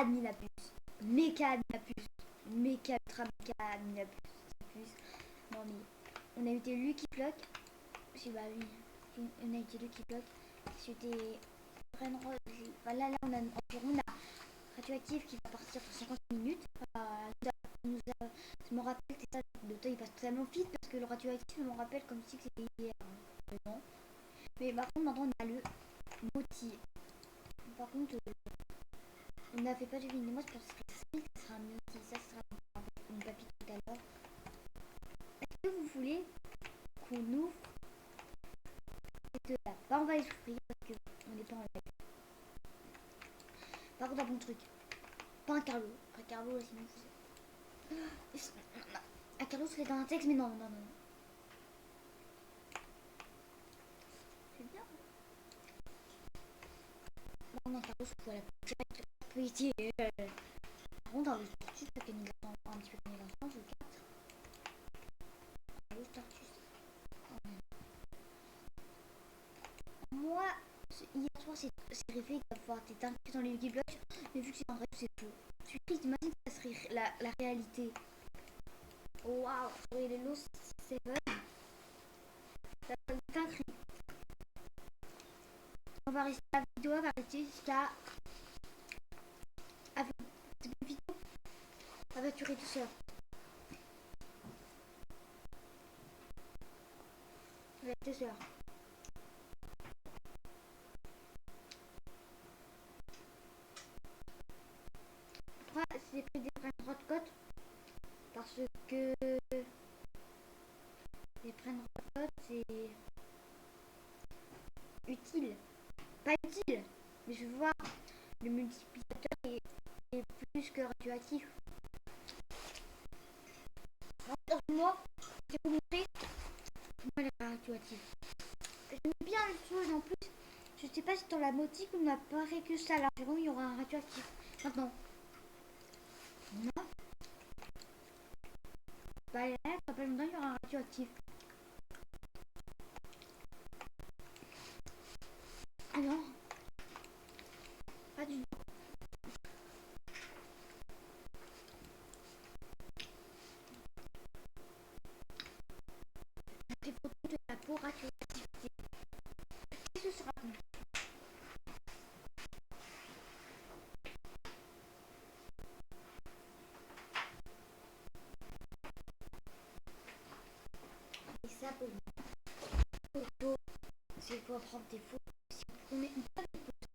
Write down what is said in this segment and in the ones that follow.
Aminapus. Méca Aminapus. Méca ultra méca Aminapus. Non mais on a eu des Lucky Block. Si bah oui. On a eu des Lucky Block. C'était Reine Rose. Voilà, là on a environ la radioactive qui va partir pour 50 minutes. Je me rappelle que ça, le temps il passe tellement vite parce que le radioactif je me rappelle comme si c'était hier. Non. Mais par contre maintenant on a le Moti. Par contre on n'a fait pas deviner moi je pense que ça sera un Moti. Ça sera une papille tout à l'heure. Est-ce que vous voulez qu'on ouvre cette là? Bah on va les ouvrir parce qu'on n'est pas en live. Par contre un bon truc. Pas un Carlo. Un Carlo sinon vous... Un Carlo serait dans un texte mais non. C'est bien. Non, un Carlo se fout à la petite. Par contre, le Startus, ça fait un petit peu gagner l'instant, je 4. Le Startus. Moi, hier soir, c'est rêvé qu'il va falloir t'éteindre dans les Lucky Blocks, mais vu que c'est un rêve, c'est faux. Je suis triste, imagine que ça serait la réalité. Oh waouh, sur les Lost 7. Ça va être un cri. On va rester, la vidéo va rester jusqu'à. C'est une vidéo. Elle va durer douceur. Elle va être 2 heures. Après, c'est pris des freins droit de côte. Parce que les freins droit de côte, c'est utile. Pas utile, mais je vois le multiplicateur est plus que radioactif. Moi, je vais vous montrer comment elle est radioactive. J'aime bien les choses en plus. Je sais pas si dans la motique on n'apparaît que ça là. Vraiment, il y aura un radioactif. Maintenant, non. Bah là, pas longtemps, il y aura un radioactif. Alors, pas du tout. Des photos de la peau radioactivité. Qu'est-ce que ce sera? Et ça pour photo, c'est pour prendre des photos. Si on met une bonne photo.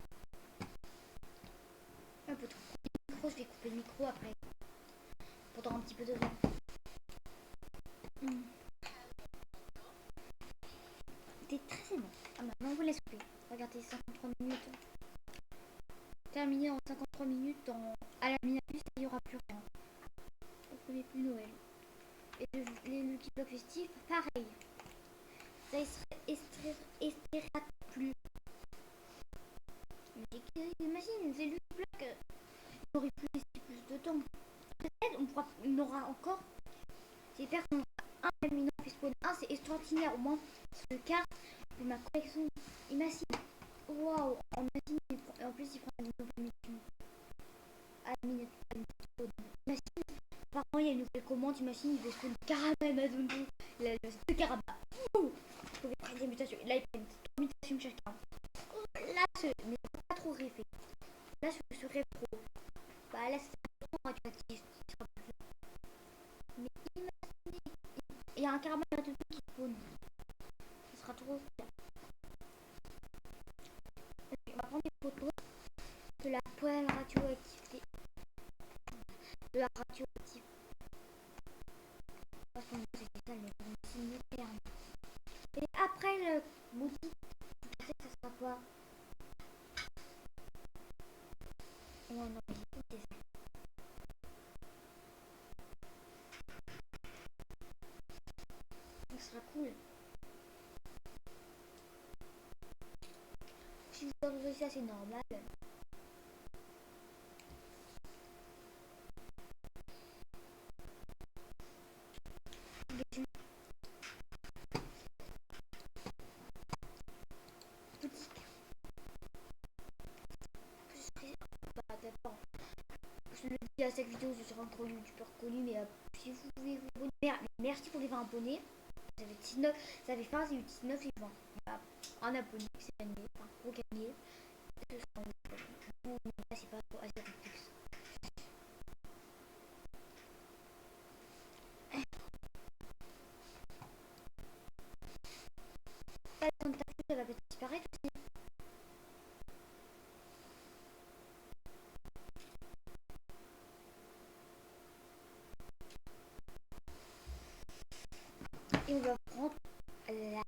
Un peu trop. Le micro, je vais couper le micro après. Pendant un petit peu de temps. C'était très bon. Ah maintenant on vous laisse couper. Regardez 53 minutes. Terminé en 53 minutes à la minute, il n'y aura plus rien. On ne plus Noël. Et les Lucky Block festifs, pareil. Ça espérera plus. Mais imagine, c'est Lucky Block. Il aurait pu laisser plus de temps. Peut-être on aura encore. J'espère qu'on aura un minant fait spawn. Un c'est extraordinaire au moins. C'est le cas de ma collection. Imagine. Waouh, imagine. En plus il prend une nouvelle mission. Imagine. Par contre, il y a une nouvelle commande, imagine, il veut spawn caramel Mazondo. Il a le caramel. Vous pouvez prendre des mutations. Là, il prend 3 mutations chacun. Là, mais pas trop rêvé. Là, je serais pro. Bah, là, c'est trop radioactif. Mais imaginez, il y a un caramel Mazondo qui spawn. Ce sera trop bien. On va prendre des photos de la poêle radioactivité. De la radioactivité. Parce qu'on c'est ça, c'est nucléaire. Et après le boutique, vous pensez que ça sera quoi? Oh non, mais écoutez ça. Ça sera cool. Si vous avez ça, c'est normal. Boutique. Bah, d'abord, je le dis à cette vidéo, je serai un gros youtubeur connu, mais si vous pouvez vous abonner, merci pour les 20 abonnés. Ça fait 19, ça fait fin, j'ai eu 19 et 20. Voilà. Un abonné, c'est gagné, un gros gagné. Ce sera un gros, c'est pas trop assez complexe. Pas le temps de ta ça va peut-être disparaître aussi. Et on va prendre l'arrière.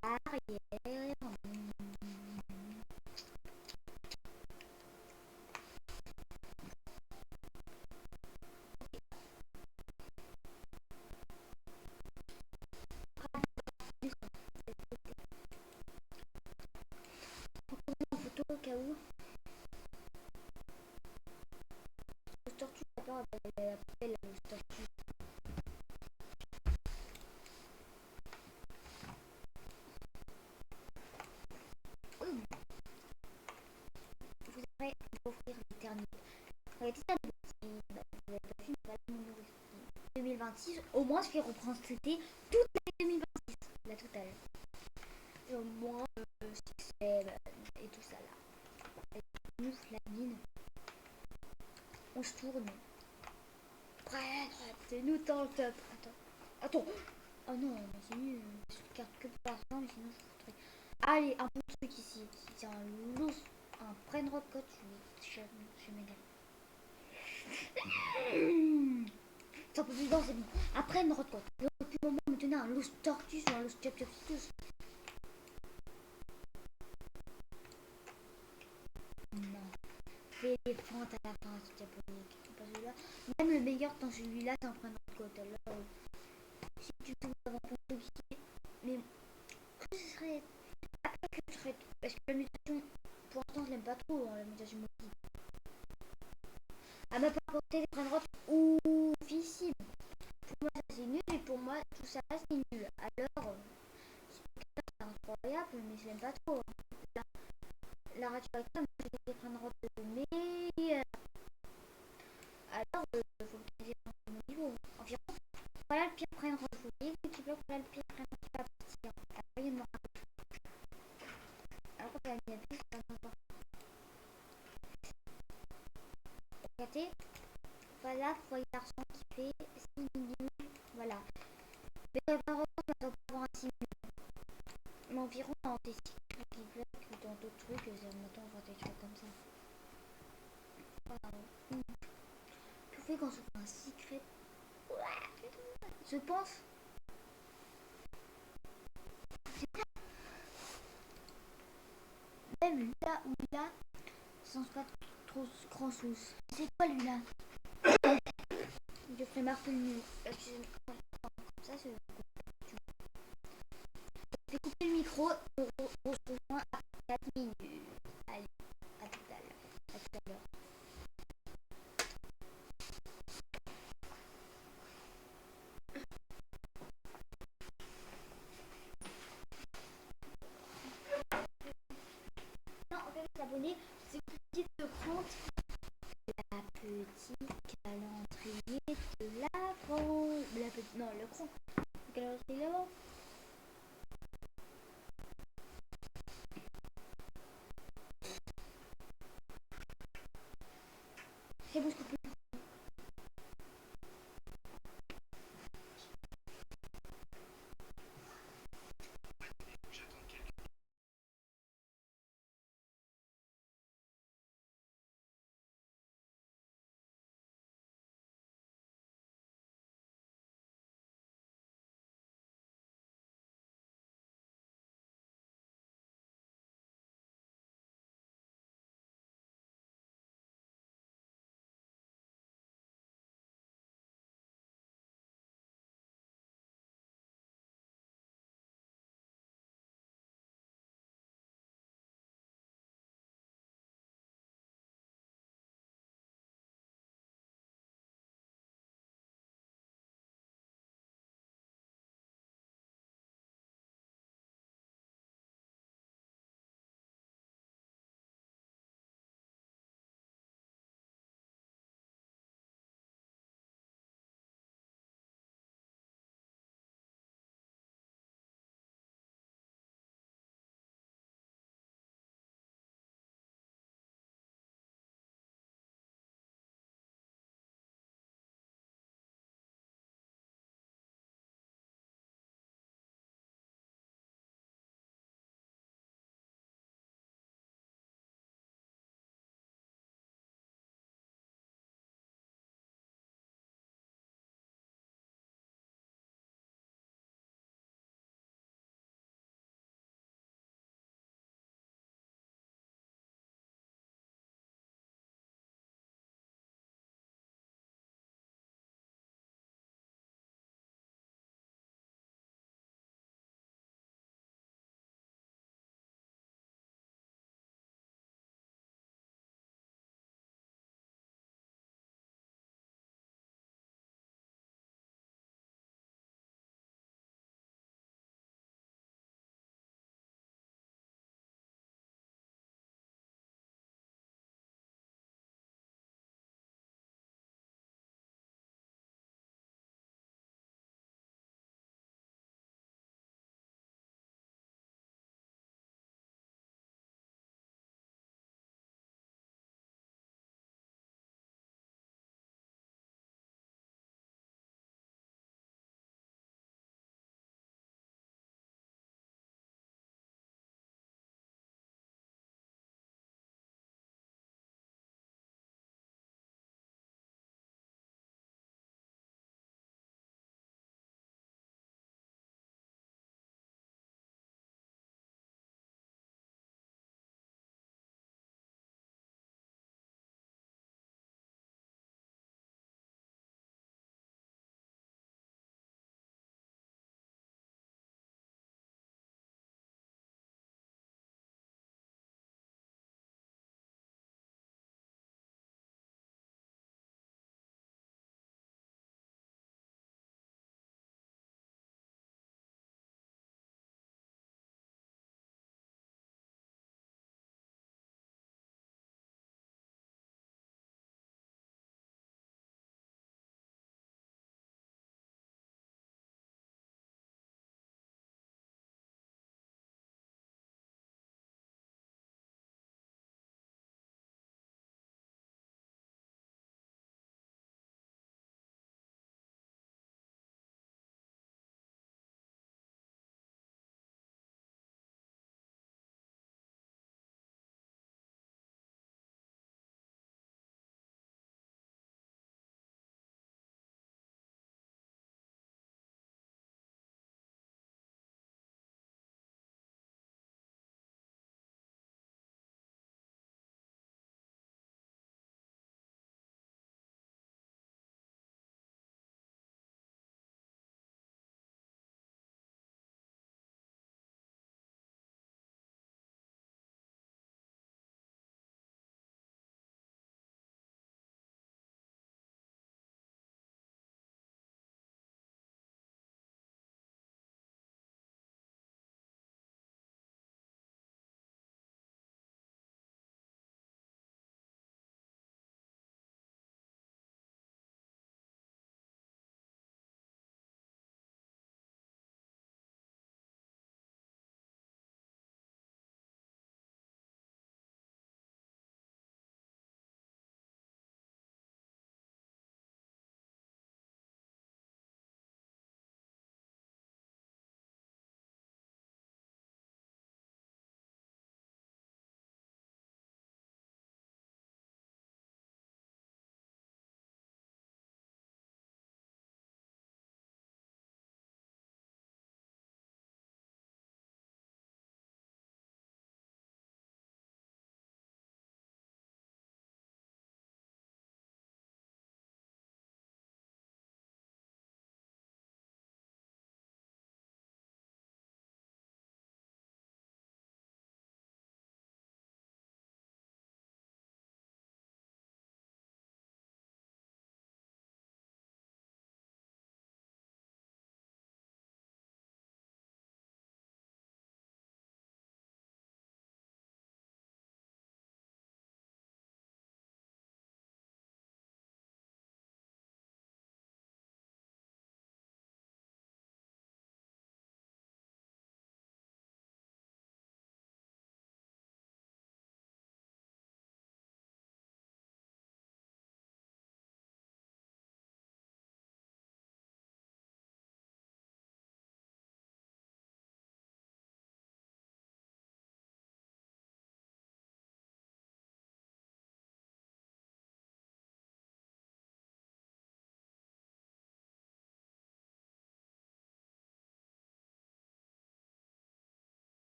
En photo au cas où. Le tortue, d'abord, elle appelle le tortue. Je voudrais vous offrir l'éternité. Regardez ça, vous avez pas vu, mais voilà mon nouveau 2026. Au moins, je vais reprendre cet été toute l'année 2026, la totale. Et au moins, succès et tout ça là. Et nous, la mine, on se tourne. Prête, c'est nous dans le top. Attends. Oh non, mais c'est mieux. Je regarde que pour l'instant, mais sinon je vous foutrais. Allez, un bon truc ici. C'est un loose, un Brainrot Code. Je m'énerve. C'est un peu plus dans, c'est bon. Un Brainrot Code. Depuis le moment, on me tenait un loose tortue ou un loose chapchapsitus. Non. Éléphante à la fin, c'est diabolique. Pas celui-là. Même le meilleur dans celui-là, c'est un Brainrot Code. Alors, si tu peux avoir ton compliqué, mais que ce serait. Après que ce serait. Parce que la mutation, pour l'instant, je l'aime pas trop, hein, la mutation motive. Elle m'a pas apporté les Brainrot oufissimes. Pour moi, ça c'est nul, et pour moi, tout ça c'est nul. Alors, c'est incroyable, mais je l'aime pas trop. Hein. La radioactive, je vais prendre robe de meilleur. Alors, faut que tu à mon niveau. Environ, voilà le pire prendre robe folie, tu peux voilà le pire prendre robe à partir. Après, il me rappelle. Alors, quand elle a mis c'est pas n'importe quoi. Regardez, voilà, vous voyez l'argent qui fait 6 millions. Voilà. Mais ça va reprendre, ça va pas avoir un 6 millions. Mais environ dans des cycles qui bloquent ou dans d'autres trucs, maintenant on va des trucs comme ça. Voilà. Tu fais quand je fais un secret. Je pense. Même là où là, sans pas trop grand chose. C'est quoi lui là? Je ferai marquer le mieux. Comme ça, c'est. Je vais couper le micro. On se rejoint à 4 minutes. Allez, à tout à l'heure. À tout à l'heure. Non, en fait, s'abonner, c'est une petite compte. La petite calendrier de l'avant. La petite. Non, le grand. Le calendrier de l'avant. C'est bon, je coupe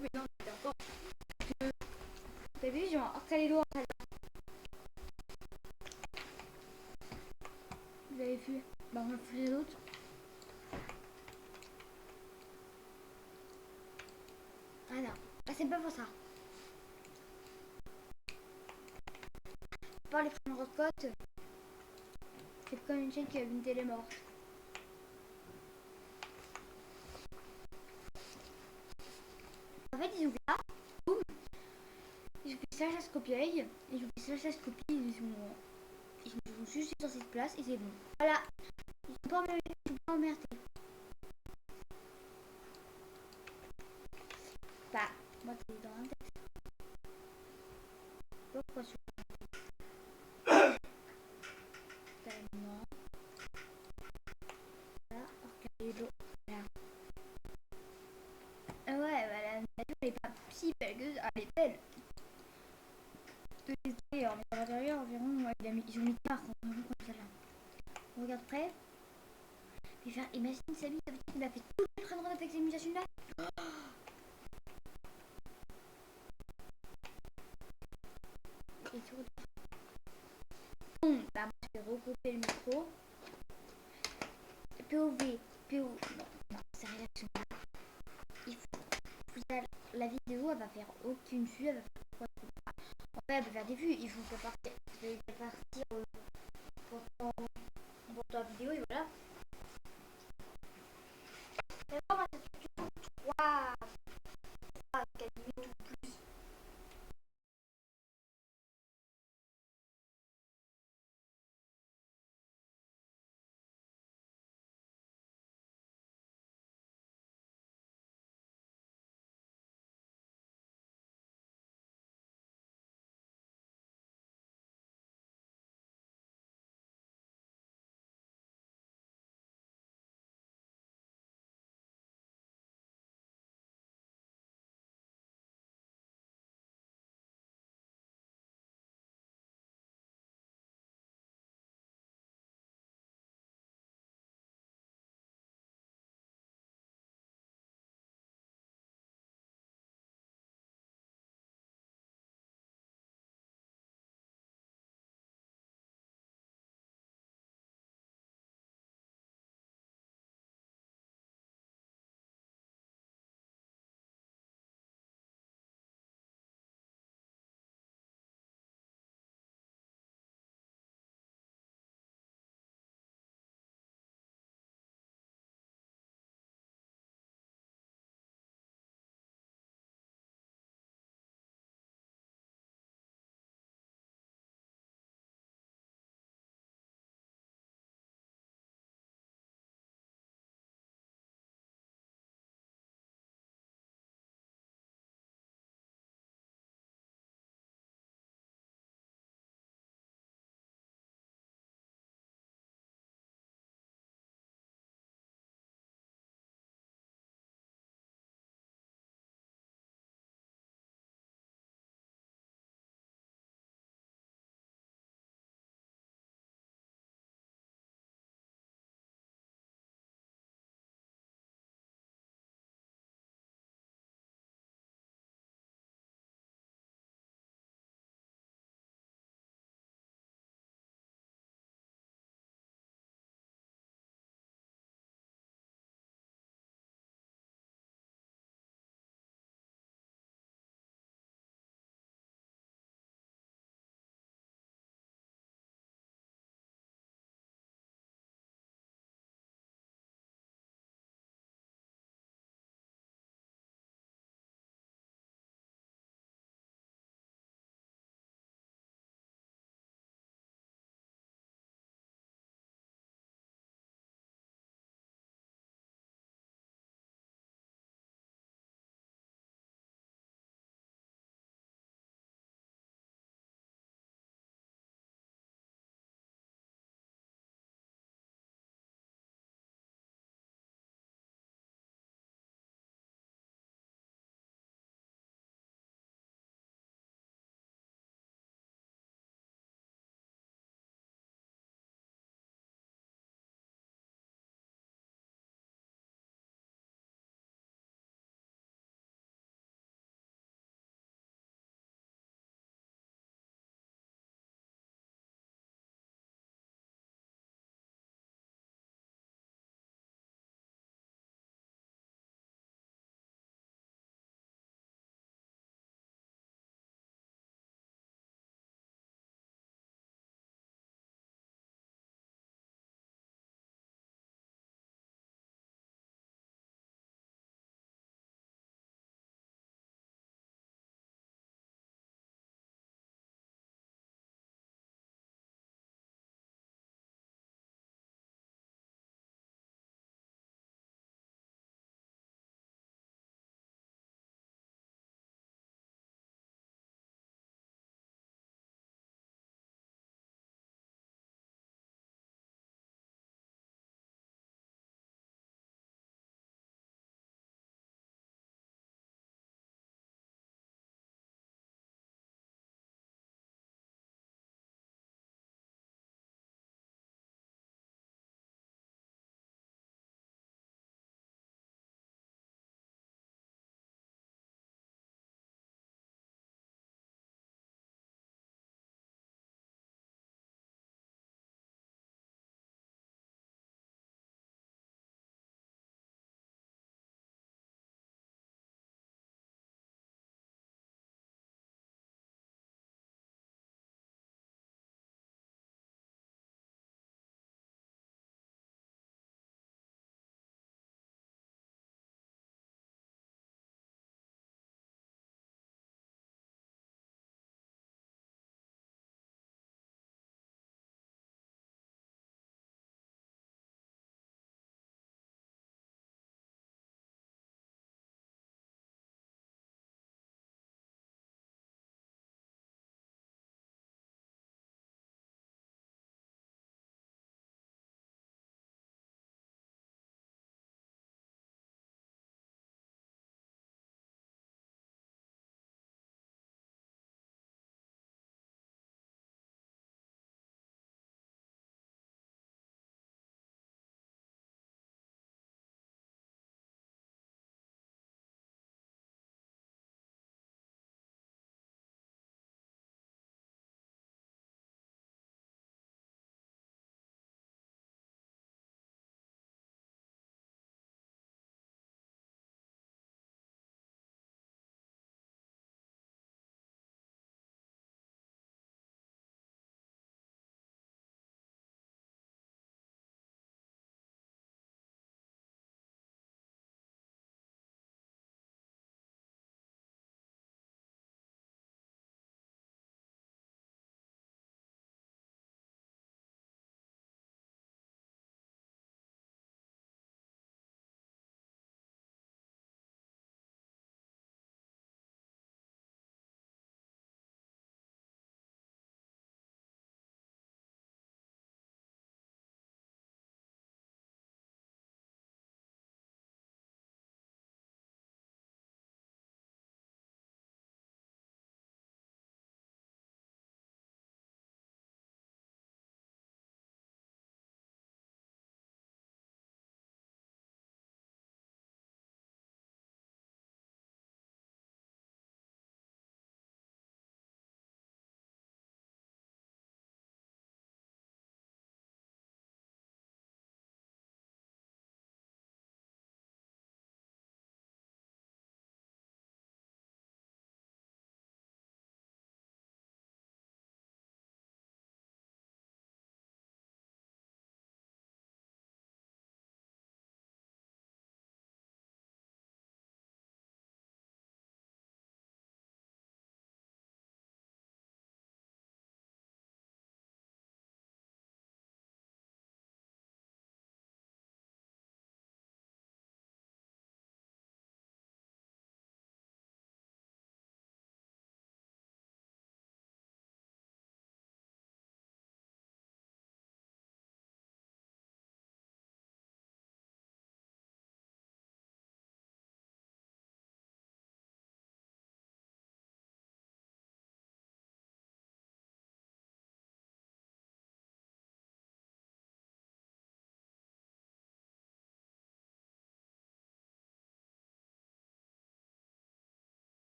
Mais non, d'accord. T'as vu, j'ai un les doigts. Vous avez vu? Bah, on va faire les autres. Ah non, ah, c'est pas pour ça. Par les frères Roccotte, c'est comme une chaîne qui a une télé morte. En fait, ils ont fait ça, boum, ils ont fait slash copie, ils ont fait slash copie, ils ont juste sur cette place et c'est bon. Voilà, ils sont pas emmerdés, ils sont pas emmerdés. Bah, moi t'es dans un texte. Pourquoi sur tellement là, regardez l'eau. Voilà. Ah ouais, bah, la nature elle est pas si belle que ça, elle est belle. De l'extérieur, mais à l'intérieur environ, ouais, ils ont mis marque environ comme ça là. On regarde près. Puis faire, imagine Samy, ça veut dire qu'il a fait tout le train de run avec ces mutations là. Et tout. Bon, bah moi je vais regrouper le micro. POV, POV, non, c'est réaction là. Il faut, la vidéo elle va faire aucune vue, elle va faire quoi? En fait elle va faire des vues, il faut qu'elle partir, pour ta vidéo et voilà. Mais bon, moi, c'est 3, 4 minutes ou plus.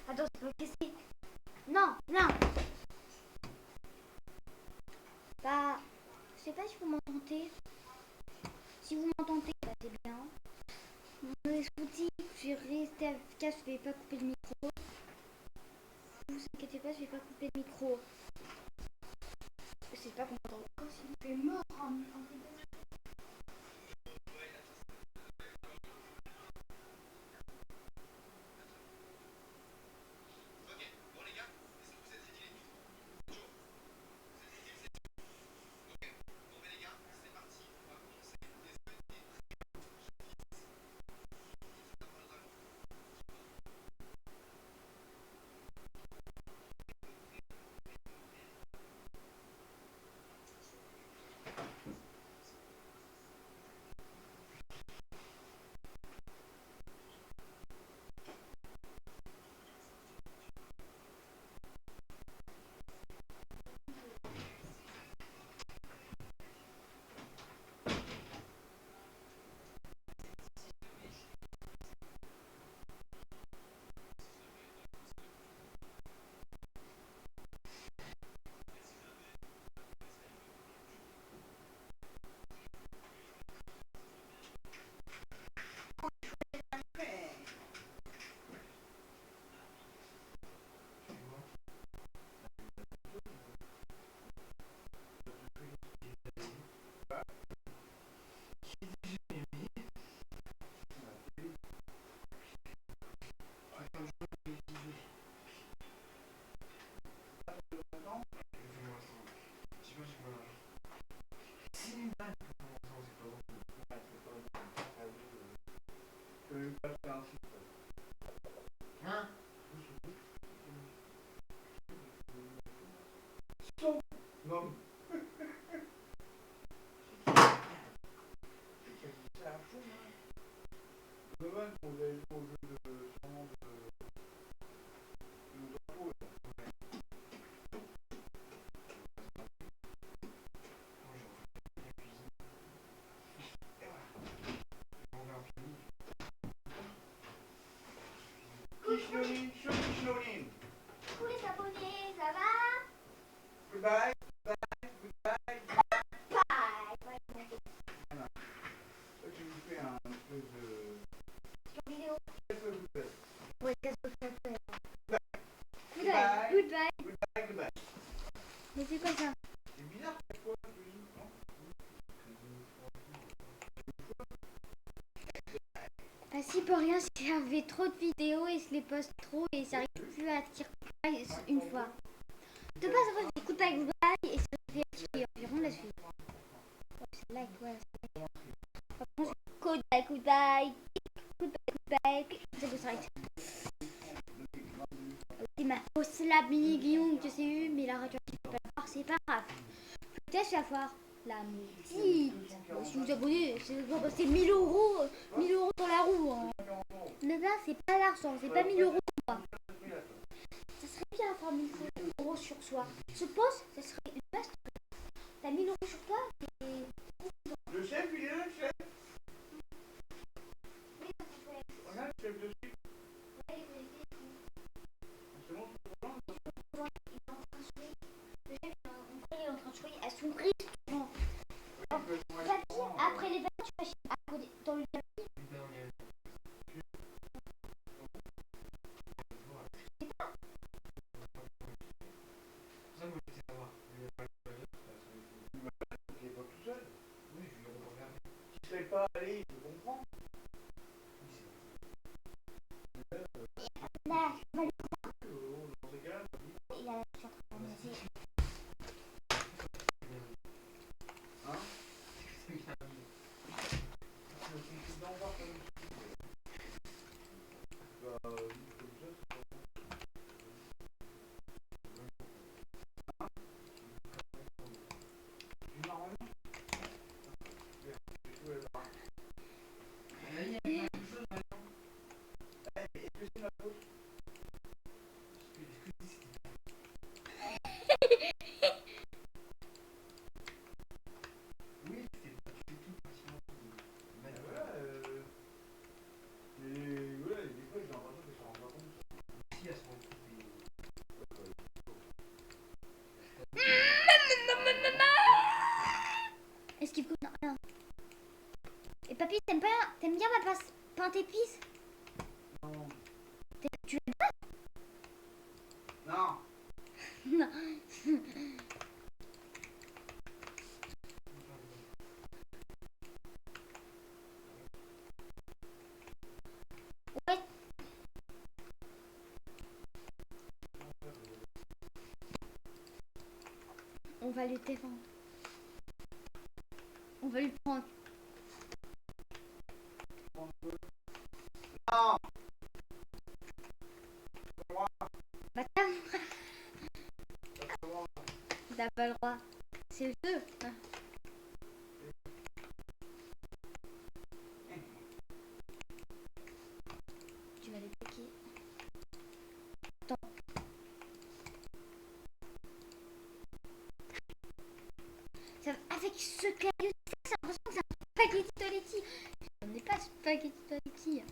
Attends, c'est pas cassé. Non, non. Bah, je sais pas si vous m'entendez. Si vous m'entendez, bah, c'est bien. Je vous dis que je vais rester efficace, je vais pas couper le micro. Ne vous inquiétez pas, je vais pas couper le micro. Je sais pas qu'on m'entend encore, s'il fait mort en vidéo. Non. Dommage qu'on avait joué au jeu de sûrement de drapeau. Coucou les abonnés, ça va? Goodbye, goodbye. Bye. Voilà. Là, je vous fais un espèce de... Sur vidéo. Goodbye. Ouais, qu'est-ce que ça fait? Goodbye. Goodbye. Goodbye, goodbye. Mais c'est quoi ça? C'est bizarre, cette fois, non? Ah si, pour rien, j'avais trop de vidéos et je les poste trop et ça arrive plus à tirer une fois. De base, en fait, j'écoute pas goodbye et ça fait tirer environ la suite. Oh, c'est like, ouais. Par contre, goodbye, goodbye, goodbye, c'est que ça arrête. C'est ma fausse la mini guillaume que c'est eu, mais la radio peut pas le voir, c'est pas grave. Peut-être je vais avoir la petite. Si vous abonnez, c'est 1000 euros, 1000 euros dans la roue. Hein. Mais là, c'est pas l'argent, c'est pas 1000 euros pour moi. Ça serait bien d'avoir 1000 euros sur soi. Je pense que ça serait une vaste. T'as 1000 euros sur toi et... Le chef, il est là, le chef. Oui, ça fait. Regarde, le chef de suite. Ouais, C'est bon, c'est bon. il est en train de jouer. Le chef, il est en train de jouer à son restaurant. Après les vacances, tu vas à côté, dans le tapis. Il est pas tout seul. Tu sais pas aller, je comprends. Là, il va Dans ces cas-là, il a la sur hein? C'est dans le bar, quand même. Bah, comme ça, c'est marrant. Et voilà, des fois, ils en T'aimes bien ma pinte épice? Non. Tu Non. Non. Ouais. On va lui défendre. On va lui prendre. Non. Bah t'as pas le droit. C'est le jeu. Hein. Tu vas les bloquer. Attends. Avec ce clavier, c'est l'impression que c'est un spaghetti toaletti. Ce n'est pas spaghetti toaletti.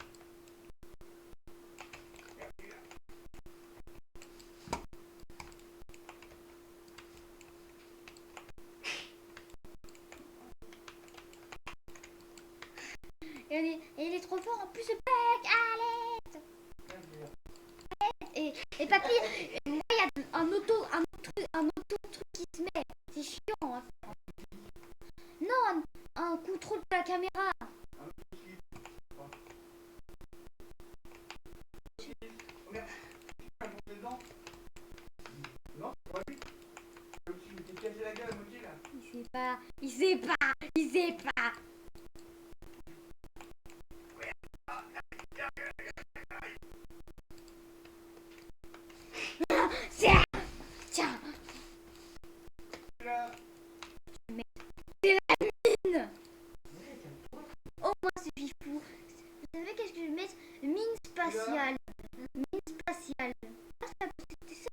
Et il est trop fort en plus ce bec. Allez. Et papy, moi il y a un auto truc qui se met. C'est chiant. Hein. Non, un contrôle de la caméra. Non, c'est pas lui. Comme si je m'étais cassé la gueule à moitié là. Il sait pas. Tiens, Là. c'est la mine. Oh moi c'est fifou. Vous savez qu'est-ce que je vais mettre? Mine spatiale. Mine spatiale. Ah, c'était ça.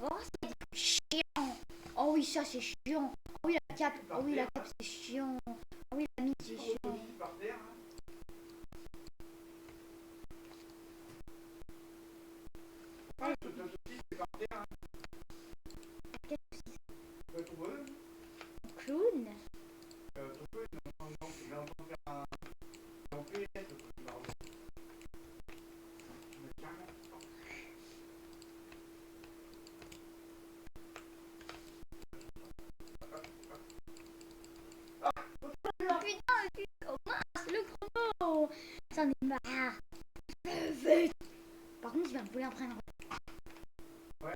Oh c'est chiant. Oh oui ça c'est chiant. Oh oui la cape. Oh oui la cape c'est chiant. Oh oui la mine c'est chiant. Par terre. Ah, tout ça aussi, c'est par terre. Quel souci? Ton bonhomme. Clown. Ton peu, il est en train de faire un. En PS, pardon. Mais carrément. Putain, oh mince, le chrono. J'en ai marre. Vite. Par contre, il va me voler un prénom. Ouais,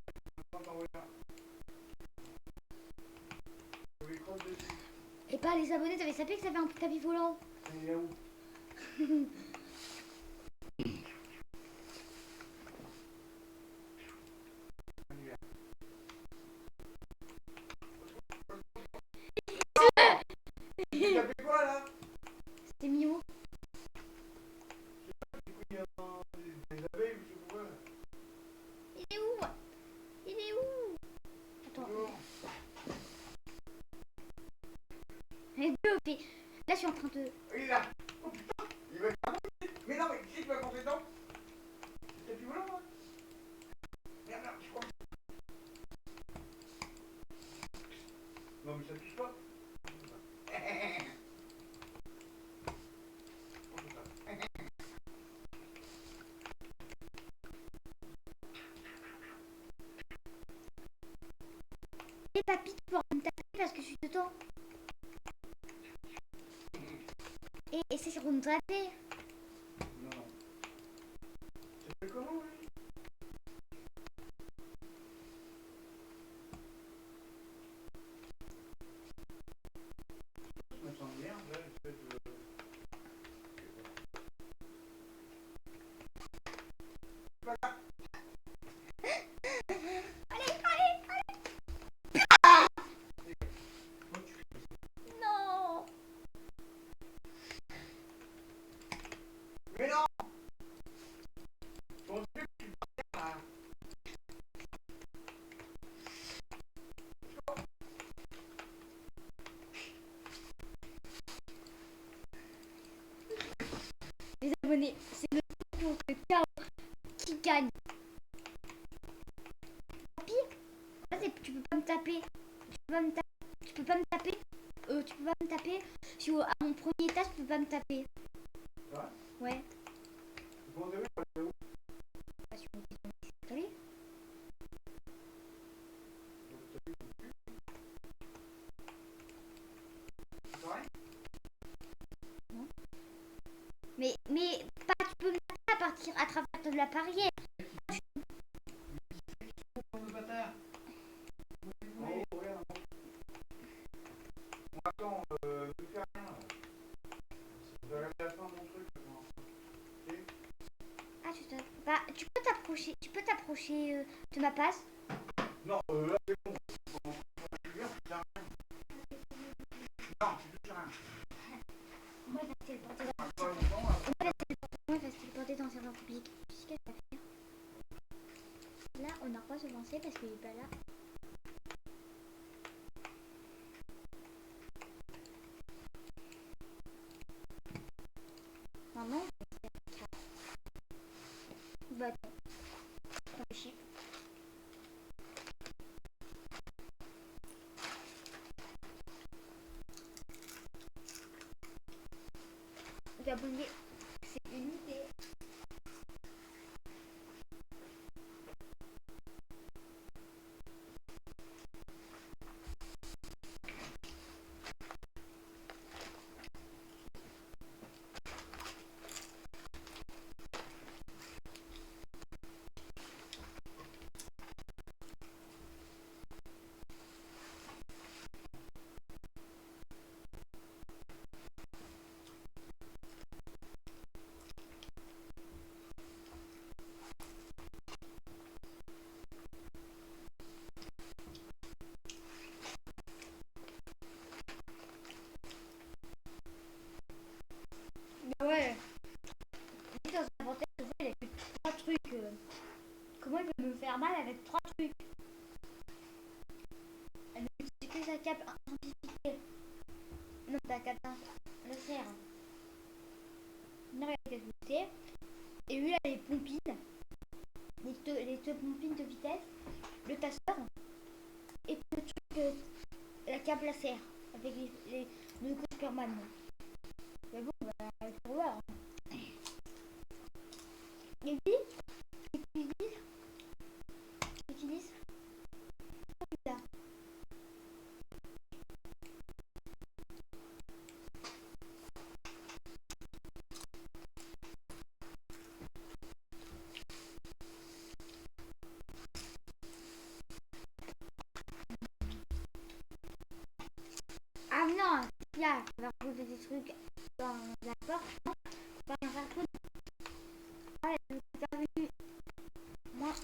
on va t'envoyer là. Je vais croire dessus. Et pas les abonnés, t'avais sapé que ça avait un tapis volant. Il est où? Il a fait quoi là? C'était Mio. Il y a des abeilles ou je sais pas quoi là. Il est où? Il est où? Attends. Bonjour. Les deux, ok. Là, je suis en train de. Il est là. Oh putain. Il va faire. Mais non, mais qui va compter dedans? C'est plus volant, moi. Merde, merde, je crois. Non, mais ça touche pas. Et papy, tu pourras me taper parce que je suis dedans. Et c'est sur une taper. Non, non. Ça fait comment, lui? Je me sens bien, là, espèce de. Voilà. Non. Mais non! Ton truc, tu vas là. Les abonnés, c'est le tour de chaos qui gagne. Papy, là, tu peux pas me taper. Tu peux pas me taper. Tu peux pas me taper. Tu peux pas me taper. Je suis à mon premier étage, tu peux pas me taper. Ouais. Comment t'as vu pour aller où? Pas sur mon escalier. Donc, t'as vu ton cul? C'est pareil? Mais pas, tu peux même pas partir à travers de la barrière. Le bâtard. Oh, regarde. Bon, attends, ne fais rien. Je vais regarder la fin de mon truc. Ok? Ah, bah, tu peux t'approcher de ma passe. Non, là, c'est bon. Faut dire, tu fais rien. Non, tu touches rien. Moi, il va se téléporter Pas longtemps, là. Moi, il va se téléporter dans un jardin public. Tu sais qu'elle va faire. Là, on n'a pas avancé parce qu'il est pas là. Maman, bah, réfléchis. Gabonais, c'est une idée. Bah ouais. Lui, dans un inventaire, tu vois, il a que 3 trucs. Comment il peut me faire mal avec 3 trucs? Elle me dit que sa cape intensifiée. Non, ta cape laser. Non, il a qu'à se goûter. Et lui, il a les pompines. Les deux pompines de vitesse. Le tasseur. Et le truc, la cape laser. Avec les deux coups Superman. Mais bon, bah, il faut voir. Et lui, il utilise celui-là. Ah non, là, il va retrouver des trucs dans la porte. Dans un raccoon. Ah, elle est pas venue. Moi, ah,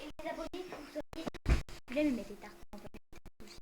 et les abonnés, vous soyez. J'aime mettre les tartes. On peut mettre des tartes aussi.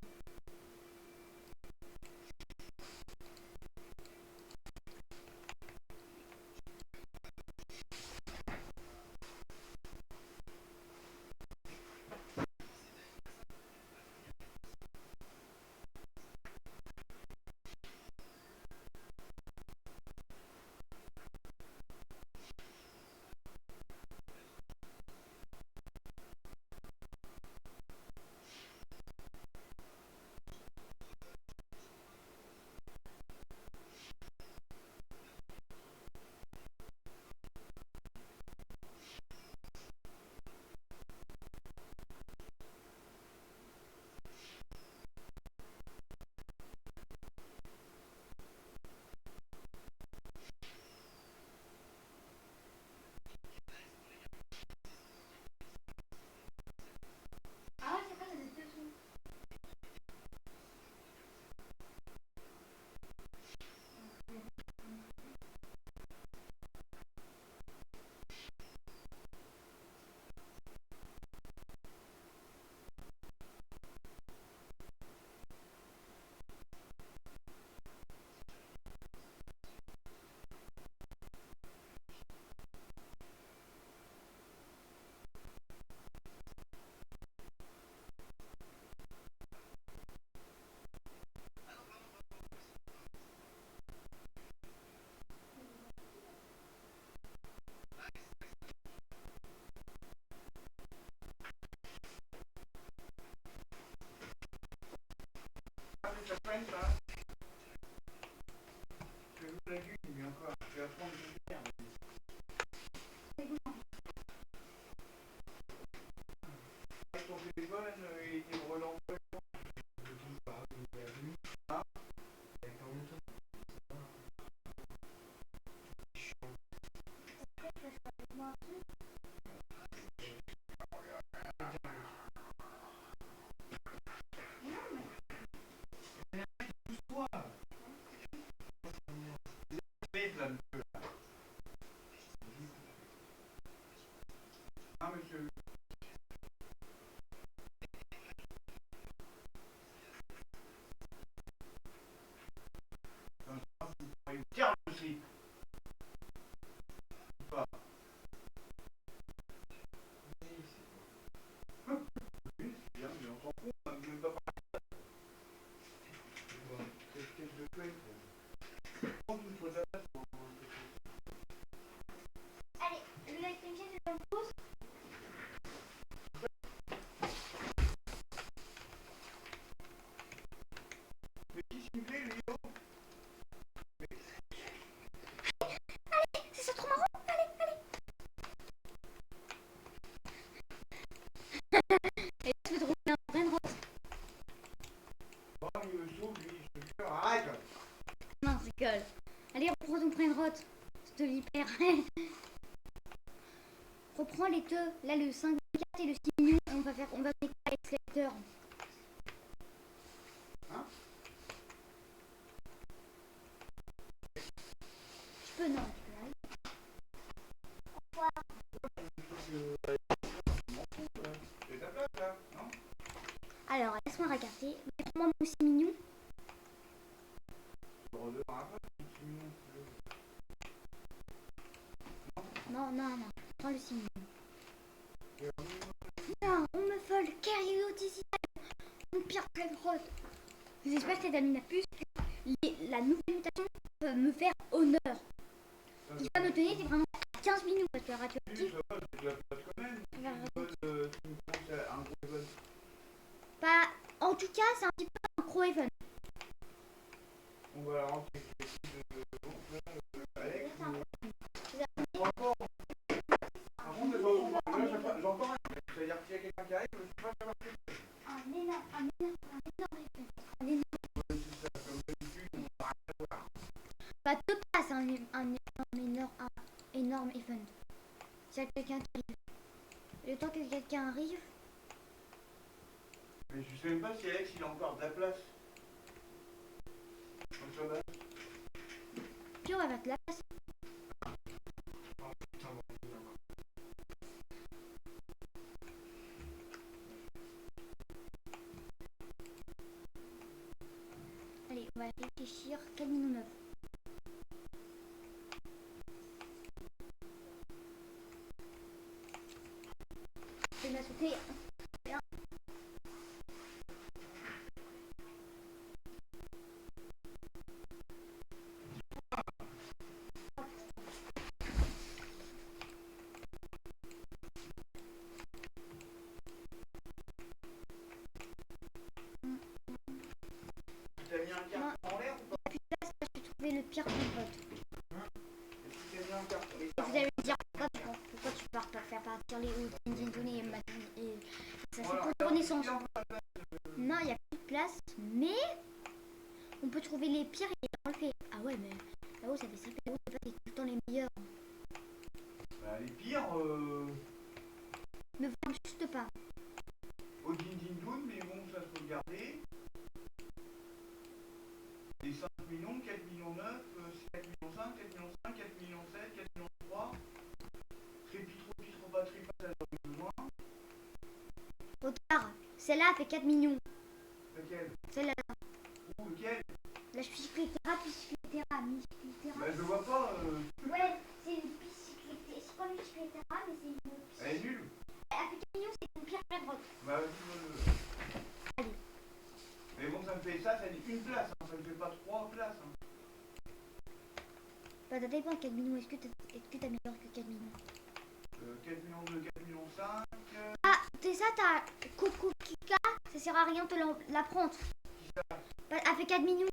Ah ouais, c'est pas les deux sons. Ah, mais ça freine, ça. Je vais vous la lune, mais encore. Je vais apprendre de faire. Avec ton téléphone, il était brelant. Je tombe pas, vous l'avez vu. Hein? Il y a combien de temps? Chiant. Pousse-toi. Vite, là, monsieur, là. Ah, monsieur. Tiens, le slip. Pas. Oui, c'est bien, mais on s'en fout, on n'a même pas parlé. Qu'est-ce que je fais? Prends tout sur ta place. Allez, le live stream, je le pose. Mais qui s'y fait, lui, oh? C'est ça trop marrant. Allez, allez. Et je vais trouver un brain rot. Bon, il me sauve, lui, je te jure, arrête! Non, je rigole. Allez, reprends ton brain rot. Je te libère. Reprends les deux. Là, le 5 et le 6 millions. Et on va connecter avec Slater. Hein? Tu peux, non, tu peux aller. C'est ta place, là, non? Alors, laisse-moi regarder. Prends-moi mon 6 millions. Je redevins après, c'est mignon. Non, non, non. Prends le 6 millions. Non, on me vole. Curiosity. Mon pire brain rot. J'espère que cette amie n'a plus. La nouvelle mutation peut me faire honneur. Il va me tenir c'est vraiment 15 minutes parce que la radioactive, Ça va, c'est de la place quand même. Tu me penses à un gros event. pas. En tout cas, c'est un petit peu un Crohaven. On va la rentrer avec les filles de Alex. Par contre, j'entends rien. C'est-à-dire qu'il y a quelqu'un qui arrive, je ne sais pas savoir ce que c'est. Un énorme Event. Un énorme. Ouais, c'est ça, comme d'habitude, on va rien voir. Bah, te passe un énorme Event. S'il y a quelqu'un qui arrive. Le temps que quelqu'un arrive. Mais je sais même pas si Alex il a encore de la place. Comme ça va. Puis on va mettre la place. Oh putain, bon, réfléchir. 4 millions 9. Je vais sauter. Bien. T'as mis un carton en l'air ou pas? Plus de place, je vais trouver le pire compote. Est-ce que t'as mis un carton? Et vous allez me dire pourquoi tu pars pas faire partir les Tintin et ça fait trop de renaissance. Non, il n'y a plus de place, mais on peut trouver les pires et les enlever. Ah ouais, mais là-haut ça fait ça. Là-haut c'est pas tout le temps les meilleurs. Bah, les pires, Me vends juste pas. au Din Din Dun, mais bon, ça se peut garder. Les 5 millions, 4 millions 9, 4 millions 5, 4 millions 5, 4 millions 7, 4 millions 3. Trépi, tropi, tropa, tripa, ça j'en ai besoin. Regarde, celle-là fait 4 millions. Lequel? Celle-là. Où? Lequel? La bicyclétéra. Bah, je vois pas. Ouais, c'est une bicyclétéra. C'est pas une bicyclétéra, mais c'est une. Elle est nulle. Elle fait 4 millions, c'est une pire plein de drogue. Bah, vas-y, Allez. mais bon, ça me fait ça dit une place, hein, ça me fait pas 3 places. Hein. Bah, ça dépend, 4 millions. Est-ce que t'as meilleur que 4 millions? 4 millions 2, 4 millions 5. Ah, c'est ça, t'as Coco Kika. Ça sert à rien de te la prendre. Qui ça? Bah, elle fait 4 millions.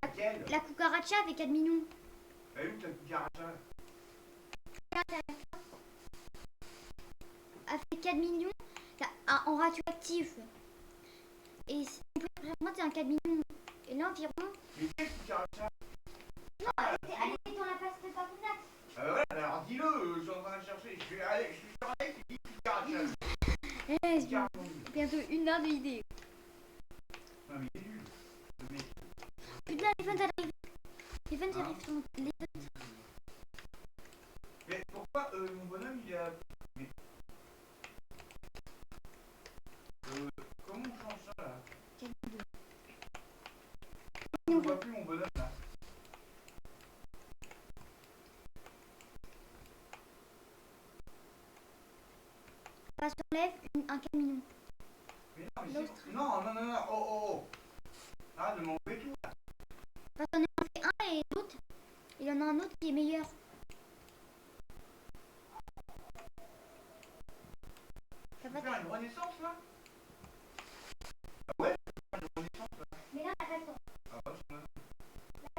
Laquelle? La cucaracha fait 4 millions. Elle est où ta cucaracha? Elle fait 4 millions en radioactif. Et on peut prendre c'est un 4 millions. Et là environ. Mais quelle cucaracha? Non, elle était dans la passe de Paponax. Ah bah ouais, alors dis-le, je suis en train de chercher. Je suis sur Alex, il dit cucaracha. Bientôt 1 heure d'idée. Non mais il est nul. Le mec. Putain, les fans arrivent. Les fans arrivent. Les fans. Mais pourquoi mon bonhomme il a. Mais. Comment on change ça là? Je vois plus mon bonhomme là. Ça s'enlève un 4 millions. Mais non, mais c'est. Non, oh. Arrête de m'enlever tout là. Parce qu'on en a fait un et l'autre, il y en a un autre qui est meilleur. Tu veux faire une renaissance là? Ah ouais, tu veux faire une renaissance là? Mais là, t'as pas le temps. Ah bah, c'est Là,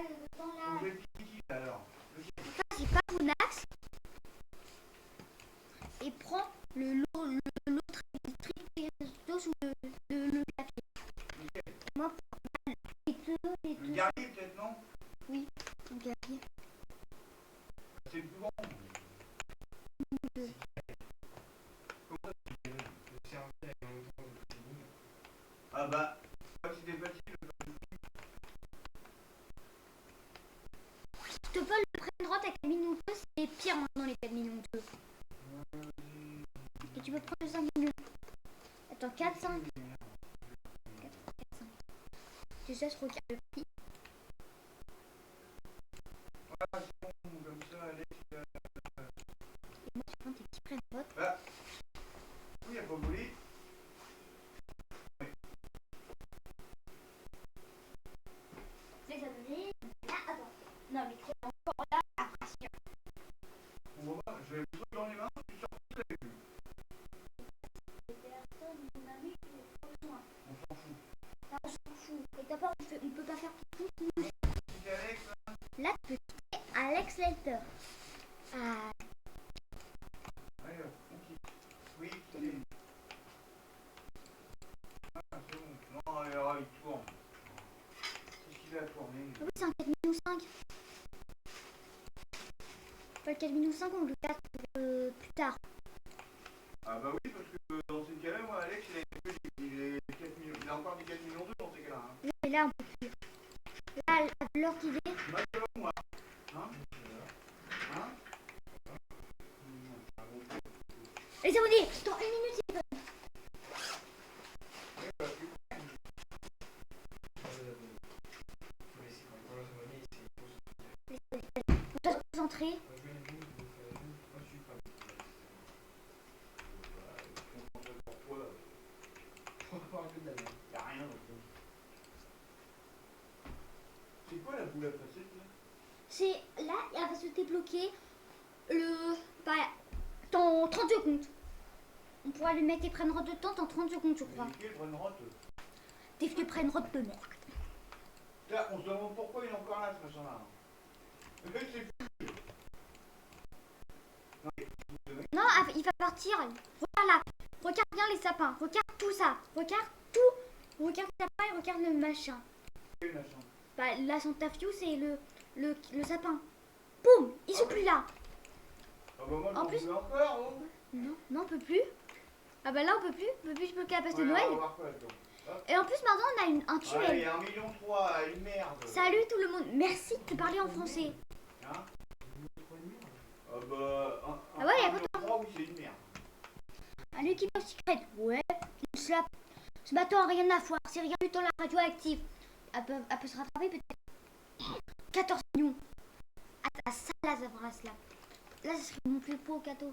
le temps là. donc je vais piquer alors. Ça, c'est Paponax. Et prends l'autre trictos ou le papier. Lequel? Moi, les deux. Le guerrier peut-être non? Oui, le papier. C'est le plus grand. Deux. Comment ça se fait? Ah bah, si t'es petit, Je te peux le prendre à 4 millions 2, c'est pire maintenant les 4 millions 2. Et tu peux prendre le 5 millions. Attends, 4, 5. 4, 5. Tu sais, je regarde le prix. voilà, c'est bon, comme ça, Alex. Et moi, tu prends tes petits prêts Ah, oui, il a pas volé. Les abonnés. Là, attends. Non, mais c'est encore là, après. On voit pas, je vais le truc dans les mains, je suis sorti de la vue. Les personnes, mon ami, tu les prends soin. On s'en fout. Là, on s'en fout. Et d'abord, on peut pas faire tout. C'est Alex, hein. Là, tu peux quitter Alex Leiter. Ah, Allez, on quitte. Oui, c'est. Ah, c'est bon. Non, allez, il tourne. Qu'est-ce qu'il a tourné? oui, c'est un 4 millions 5. Pas le 4 millions 5, on le garde plus tard. Ah bah oui, parce que dans ces cas-là, moi, Alex, il est 4 millions. Il a encore des 4 millions 2 dans ces cas-là. Hein. Là, et là, on peut plus. Là, à l'heure qu'il est. Moi, je veux moi. Hein? Hein? Les abonnés, dans 1 minute, c'est pas. Oui, bah, rentrer. Y'a rien. C'est quoi la boule à facettes là? C'est là, elle va se débloquer le. Bah, dans 30 secondes. On pourra lui mettre des prenne-rotes de temps dans 30 secondes, je crois. Mais prenne-rote. Des prenne-rotes de merde. Là, on se demande pourquoi il est encore là ce machin-là. Le mec c'est fou. Non, il va partir. Regarde là. Regarde bien les sapins. Regarde tout ça. Regarde tout. Regarde le sapin et regarde le machin. Quel machin? Bah, là, Santa Few, c'est le sapin. Boum, ils sont plus là. Ah bah moi En j'en plus- veux encore, oh. Non, non, on peut plus. Ah bah là, on peut plus. On peut plus bloquer la place de Ouais, Noël. on va voir quoi, attends. Hop. Et en plus, maintenant, on a un Ouais, tunnel. il y a 1,3 million, une merde. Salut tout le monde. Merci de parler en français. Hein? Ah bah. Ah ouais, il y a 1,3, oui, c'est une merde. Un équipe secrète. Ouais, une slap. Ce bateau a rien à voir. C'est rien du tout la radioactive. Elle peut se rattraper peut-être. 14 millions. Ah, ça, là, ça fera slap. Là, ce serait mon plus beau cadeau.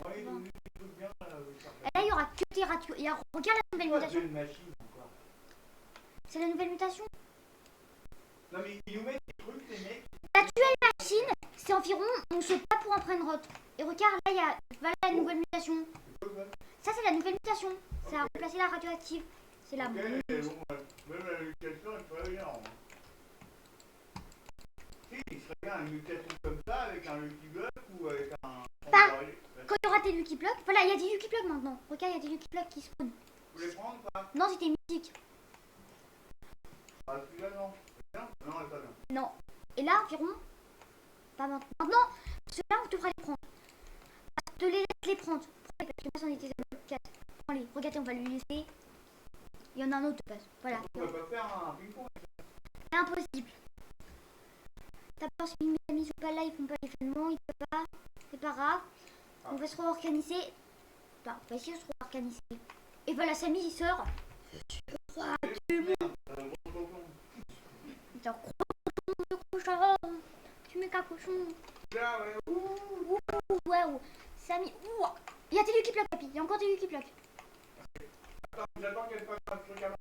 Ouais, Bon. il faut bien. Et là, il y aura que des radios. Regarde la nouvelle mutation. Une machine encore. C'est la nouvelle mutation. Non mais ils nous mettent des trucs, les mecs. L'actuelle machine, c'est environ, on se bat pour en prendre route. Et regarde, là, il y a voilà la nouvelle mutation. C'est quoi Ça, c'est la nouvelle mutation. Ça a remplacé la radioactive. C'est la Ok, bonne. mais bon, même la mutation est pas énorme. Si, il serait bien une mutation comme ça avec un Lucky Block ou avec un. Pas. Quand il y aura des Lucky Blocks, voilà, il y a des Lucky Blocks maintenant. Regarde, il y a des Lucky Blocks qui spawnent. Vous voulez prendre ou pas? Non, c'était mythique. Ah, celui-là non. C'est bien? Non, elle est pas bien. Non. Et là, environ. Pas maintenant. Maintenant, ceux-là, on devra les prendre. Je te les laisse les prendre. Parce que moi, c'en était 4. Prends-les. Regardez, on va lui laisser. Il y en a un autre de base. Voilà. On va pas faire un ping-pong. C'est impossible. T'as peur si mes amis sont pas là, ils font pas l'événement, ils peuvent pas. C'est pas grave. On va se réorganiser. Enfin, on va essayer de se réorganiser. Et voilà, Samy, il sort. Je crois du monde. Putain, gros de cochon. Tu mets qu'un cochon. Là, ouais. Ouh, ouais, ouh. Samy, ouh. Il y a des Lucky Blocks, papy. Il y a encore des Lucky Blocks. Attends, j'attends qu'elle fasse un truc avant.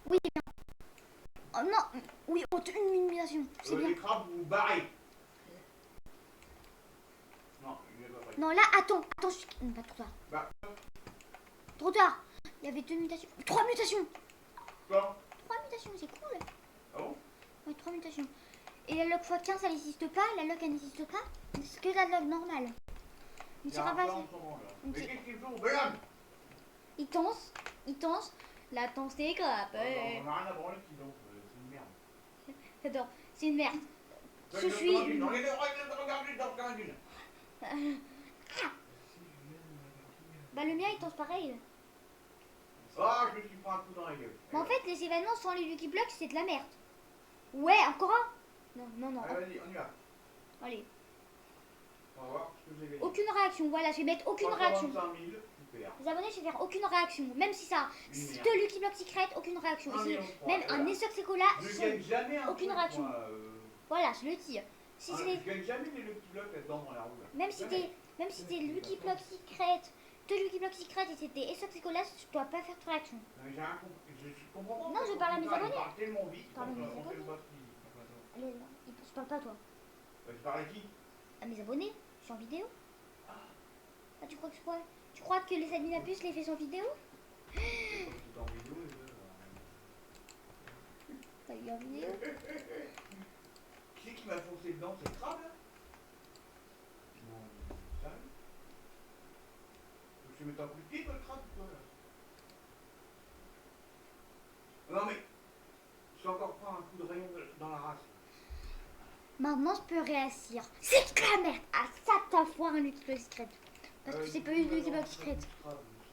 Oui, c'est bien. Oh non. Oui, oh, une illumination. C'est bien. Les crabes, vous barrez. Non, il est pas prêt. Non, là, attends. Pas trop tard. Bah, Trop tard. Il y avait 2 mutations. 3 mutations. quand? 3 mutations, c'est cool. Ah bon? Ouais, 3 mutations. Et la log x15, ça n'existe pas. La log, elle n'existe pas. C'est que la log normale. Une Il y a un tirabase. plan en ce moment, là. Une Mais tir- qu'est-ce qu'ils font? Bonhomme! Il tense. La tense des grappes. On a rien à branler qui donc, c'est une merde. J'adore. C'est une merde. Je Regarde, suis regarde, une. regarde, regarde, une. Bah, le mien, il tense pareil. Ah, je me suis pris un coup dans la gueule. Mais en fait, les événements sans les Lucky Blocks, c'est de la merde. Ouais, encore un. Non. Allez, vas-y, on y va. Allez. On va voir ce que j'ai gagné. Aucune réaction. Voilà, je vais mettre aucune réaction. 325 000, super. Les abonnés, je vais faire aucune réaction. Même si ça. Une merde. De Lucky Block Secret, aucune réaction. Un Et million si- trois, même voilà. un Essoc Secola, Je gagne jamais un aucune truc, réaction. moi, voilà, je le dis. Si hein, c'est je gagne jamais les Lucky Blocks là-dedans dans la roue. Là. même si Jamais. t'es Lucky Block Secret, de Lucky Block Secret et c'était Essoc Secola, je dois pas faire de réaction. Non, mais j'ai rien compris. Je comprends pas. Non, je parle à mes abonnés. Je parle tellement vite. Je parle à mes on fait abonnés. le vote qui. Allez, non, je parle pas à toi. Tu parles à qui? À mes abonnés, je suis en vidéo. Ah, tu crois que tu crois que les admins à puce, je les fais sans vidéo? C'est en vidéo. Pas eu en vidéo. Qui c'est qui m'a foncé dedans? C'est le crabe là? Non, sérieux? Tu mets un coup de pied, toi, le crabe, toi là? Non, mais. J'ai encore pris un coup de rayon dans la race. Maintenant, je peux réagir. C'est de la merde. Ah, ça t'a foire un Lucky Block Secret. Parce que c'est pas eu de Lucky Block Secret.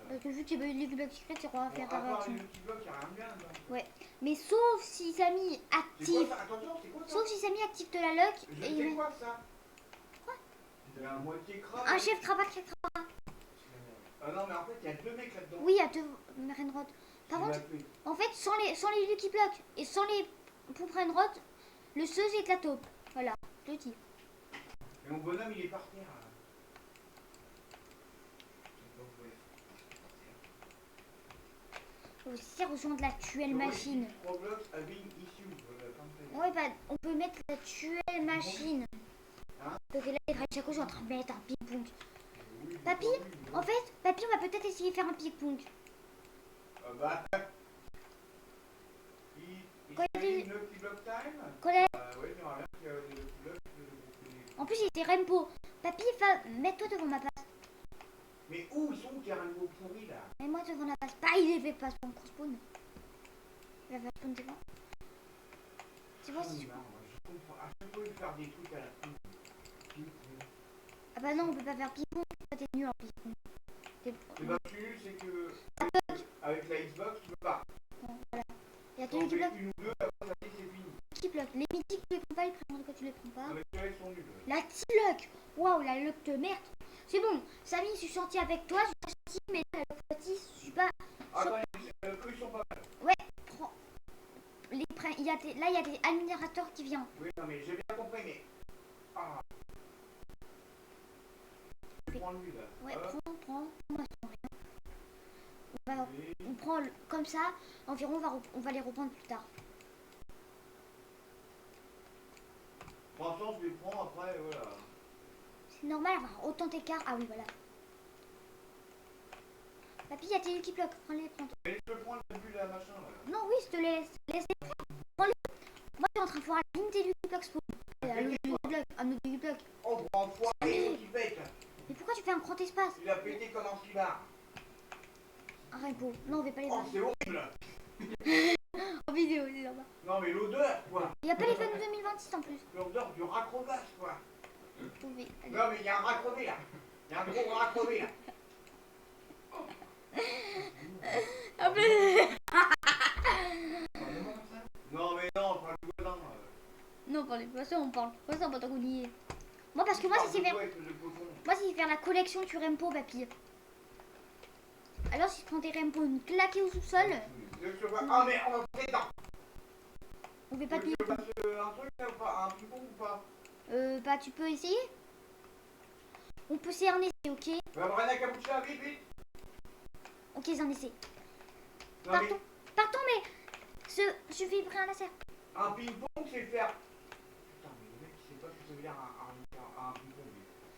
Parce que vu que c'est pas eu de Lucky Block Secret, c'est qu'on va faire À la part réaction. les petits blocs, y'a rien de bien dedans. Ouais. Mais sauf si Samy C'est quoi active. ça? Attention, c'est quoi ça? Sauf si Samy active de la luck. Je Et sais il... quoi ça? Quoi? C'est un moitié crabe. Un chef cravate qui cravate. Ah non, mais en fait, il y a deux mecs là-dedans. Oui, à deux Renrod. Par Il m'a contre, tué. en fait, sans les Lucky Blocks et sans les pompes Renrod, le seul est de la taupe. Voilà, je le dis. Mais mon bonhomme, il est par terre. Là. Aussi rejoindre la tuelle machine. Roblox having issues. Ouais, bah, on peut mettre la tuelle machine. Hein? Donc là, les chaque fois, je suis en train de mettre un ping-pong. Oui, Papy, en fait, papy, on va peut-être essayer de faire un ping-pong. Bah. Quand il est- Le petit block time. Quand elle- Ouais, j'aimerais bien qu'il y ait le petit bloc. En plus, il était Rainbow. Papy, mets-toi devant ma passe. Mais où ils sont tes rainbows pourris là? Mets-moi devant la passe. Pas, il est fait pas spawn, spawn. Il va faire spawn devant. Tu vois, si... Je comprends. À chaque fois, il faire des trucs à la con. Ah bah non, on peut pas faire ping-pong. Toi, t'es nul en ping-pong. Et bah, tu c'est que. Avec la Xbox, tu peux pas. Bon, voilà. Il y a T'en deux qui fais bloquent. une ou deux, après ça dit c'est fini. Qui bloque. Les mythiques, tu les prends pas. Les prénoms de quoi tu les prends pas. Non, mais ceux-là, ils sont nuls. La T-Luck. Waouh, la luck de merde. C'est bon. Samy, je suis sorti avec toi. Je suis sorti, mais là, la petite, je suis pas. Attends, eux, ils sont pas mal. Ouais, prends. Il y a là, il y a des admirateurs qui viennent. Oui, non, mais j'ai bien compris, mais. Ah. Je prends lui là. Ouais, Hop. prends. Moi, je prends rien. On prend comme ça. Environ, on va les reprendre plus tard. Pour l'instant, je les prends après, voilà. C'est normal avoir autant d'écart. Ah oui, voilà. Papy, il y a tes qui bloquent. Prends-les, prends-les. Mais je peux prendre le but là, machin là. Non, oui, je te laisse. Laisse-les prendre. Prends-les. Moi, je suis en train de faire la ligne des Lucky Blocks spawn. Un autre Lucky Block. Oh, grand enfoiré, qui pète. Mais pourquoi tu fais un grand espace? Il a pété comme un slibard. Un rainbow. Non, on va pas les Oh, voir. c'est horrible. En vidéo, c'est sympa. Non, mais l'odeur, quoi. Il n'y a pas les fans 2026 en plus. L'odeur du racrobage, quoi. Vous pouvez. Allez. Non, mais il y a un racrové là. Il y a un gros racrové là. Un peu. Non, mais non, pas le godin. Non, pas les poissons, on parle poisson en tant qu'on y est. Moi, parce que moi, si c'est faire. Moi, si c'est faire la collection sur Rainbow, papy. Alors, si je prends des Rainbow claqués au sous-sol, Ah, mais on va faire dedans. on fait pas de Tu veux passer un truc là ou pas? Un ping-pong ou pas? Bah, tu peux essayer. On peut essayer un essai, ok? Brenda Capucha, vite, vite. Ok, c'est un essai. Non, Partons, partons, mais je vibrer un laser. mais un ping-pong, c'est faire. Putain, mais le mec, il sait pas ce que ça veut dire un ping-pong.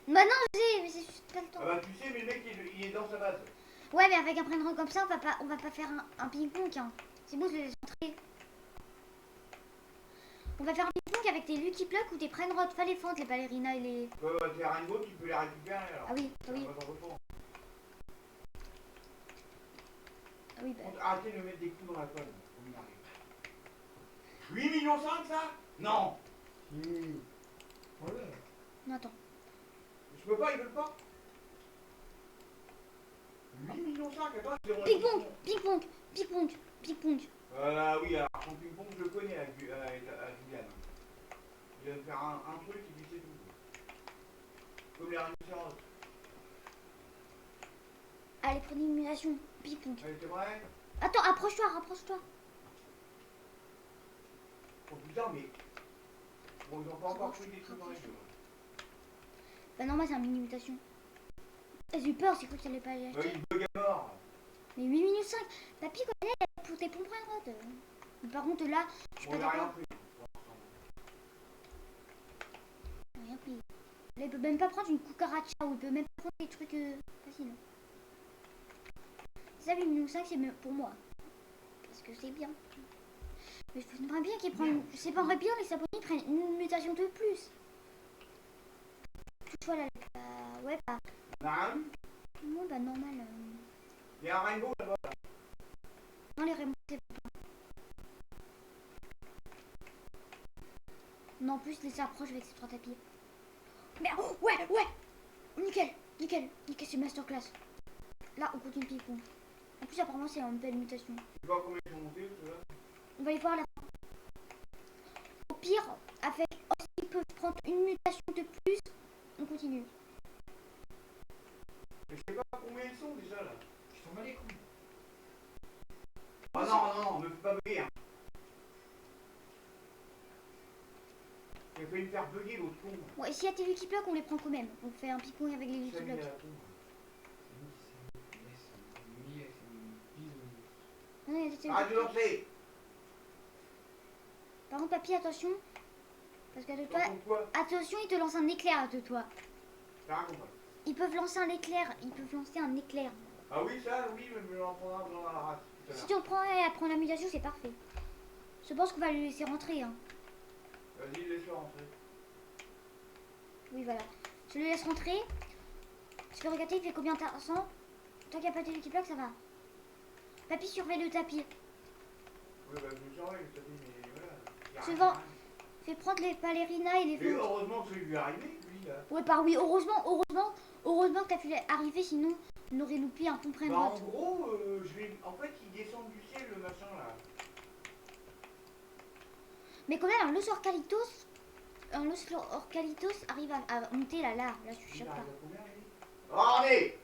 lui. Bah non, je sais, mais c'est juste pas le temps. Ah bah, tu sais, mais le mec, il est dans sa base. Ouais, mais avec un prénom comme ça, on va pas faire un ping-pong. Hein. C'est bon, je les ai entrés. On va faire un ping-pong avec des Lucky Block ou des Prenrod, pas les fentes, les balérinas et les... Tes rainbows, tu peux les récupérer alors. Ah oui, ah oui. Ça va dans le fond. Ah oui, bah... Arrêtez de me mettre des coups dans la colle. 8 millions 5 ça? Non. Voilà. Non, attends. Je peux pas, ils veulent pas. 8 millions 5, attends, Ping-pong, ping-pong, ping-pong, ping-pong. Oui, alors son ping-pong, je le connais à Juliane. Il va me faire un truc et puis c'est tout. Comme les rhinocéros. Allez, prenez une émulation, ping-pong. Allez, c'est vrai? Attends, approche-toi, rapproche-toi. Oh putain, mais. Bon, ils ont pas encore fait des trucs dans les jeux. Bah non, moi c'est un mini-mutation. J'ai eu peur, c'est cru que ça allait pas aller Bah, acheter. il bug à mort. Mais 8 minutes 5, papy, quand elle pour tes pompes Prenrod. Mais par contre, là, je suis Bon, pas il a rien d'accord. pris. Rien pris. Là, il peut même pas prendre une cucaracha ou il peut même pas prendre des trucs faciles. Ça, 8 minutes 5, c'est même pour moi. Parce que c'est bien. Mais j'aimerais bien qu'ils prennent. C'est pas bien les abonnés prennent une mutation de plus. Toutefois, là, ouais, bah. Non, Non, bah normal. il y a un rainbow là-bas. Là. Non, les Rainbow, c'est pas. Non, en plus, les s'approche avec ces 3 tapis. Mais oh, ouais, ouais. Nickel, nickel, nickel, c'est masterclass. Là, on continue ping-pong. En plus, apparemment, c'est une belle mutation. Je sais pas combien ils sont montés, ceux-là. On va aller voir là. Au pire, avec ils peuvent prendre une mutation de plus. On continue. Mais je sais pas combien ils sont déjà là. Je t'en bats les couilles. Ah non, non, ne fais pas bugger. Hein. Il a failli me faire bugger l'autre con. Bon, et s'il y a tes Lucky Block, on les prend quand même. On fait un ping-pong avec les Lucky Ça, Block. il a la con. Non, il y a tes Arrête Lucky de Block. lancer. Par contre, papy, attention. Parce que de toi, Pourquoi? attention, ils te lancent un éclair de toi. T'as rien compris. Ils peuvent lancer un éclair. Ils peuvent lancer un éclair. Ah oui, ça, oui, mais je vais en prendre un dans la race. tout à Si l'heure. tu en prends et apprends la mutation, c'est parfait. Je pense qu'on va le laisser rentrer. Hein. Vas-y, laisse-le rentrer. Oui, voilà. Je le laisse rentrer. Je vais regarder, il fait combien de temps. Tant qu'il n'y a pas de Lucky Block, ça va. Papy, surveille le tapis. Oui, bah, je me surveille, le tapis, mais voilà. Y a Suivant. rien. Fais prendre les balérinas et les Mais flots. heureusement que ça lui est arrivé, lui, là. Ouais, oui, heureusement que t'as fait arriver, sinon on aurait loupé un pont Bah, en droite. gros, en fait, il descend du ciel, le machin, là. Mais quand même, un os orcalitos arrive à monter là, je suis Il choquée. arrive à combien, lui? Oh, mais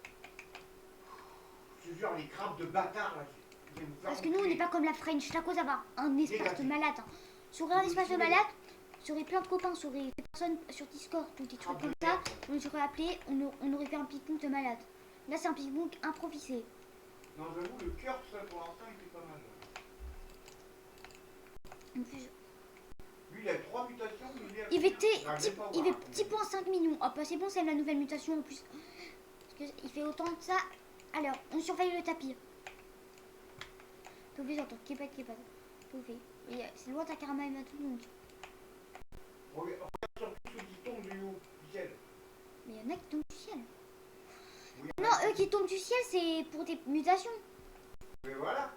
je te jure, les crabes de bâtard, là. Je vais vous faire Parce que nous, on enculer. n'est pas comme la French, t'as cause avoir un espace de Négatif. malade. Hein. Sur un espace de malade, j'aurais plein de copains, j'aurais des personnes sur Discord ou des trucs Crabes comme de ça, merde. on aurait appelé, on aurait fait un ping-pong de malade. Là, c'est un ping-pong improvisé. Non, j'avoue, le cœur, ça, pour l'instant, il était pas mal. En plus, Lui, il a 3 mutations, mais il fait il est 10,5 millions. Hop, c'est bon, c'est la nouvelle mutation en plus. Parce qu'il fait autant que ça. Alors, on surveille le tapis. Tout fait, j'entends. Képad. Tout fait. Et, c'est loin ta caramel à tout le monde. Regarde sur tous ceux qui tombent du haut, du ciel. Mais il y en a qui tombent du ciel. Oui, Non, eux qui tombent du ciel, c'est pour des mutations. mais voilà.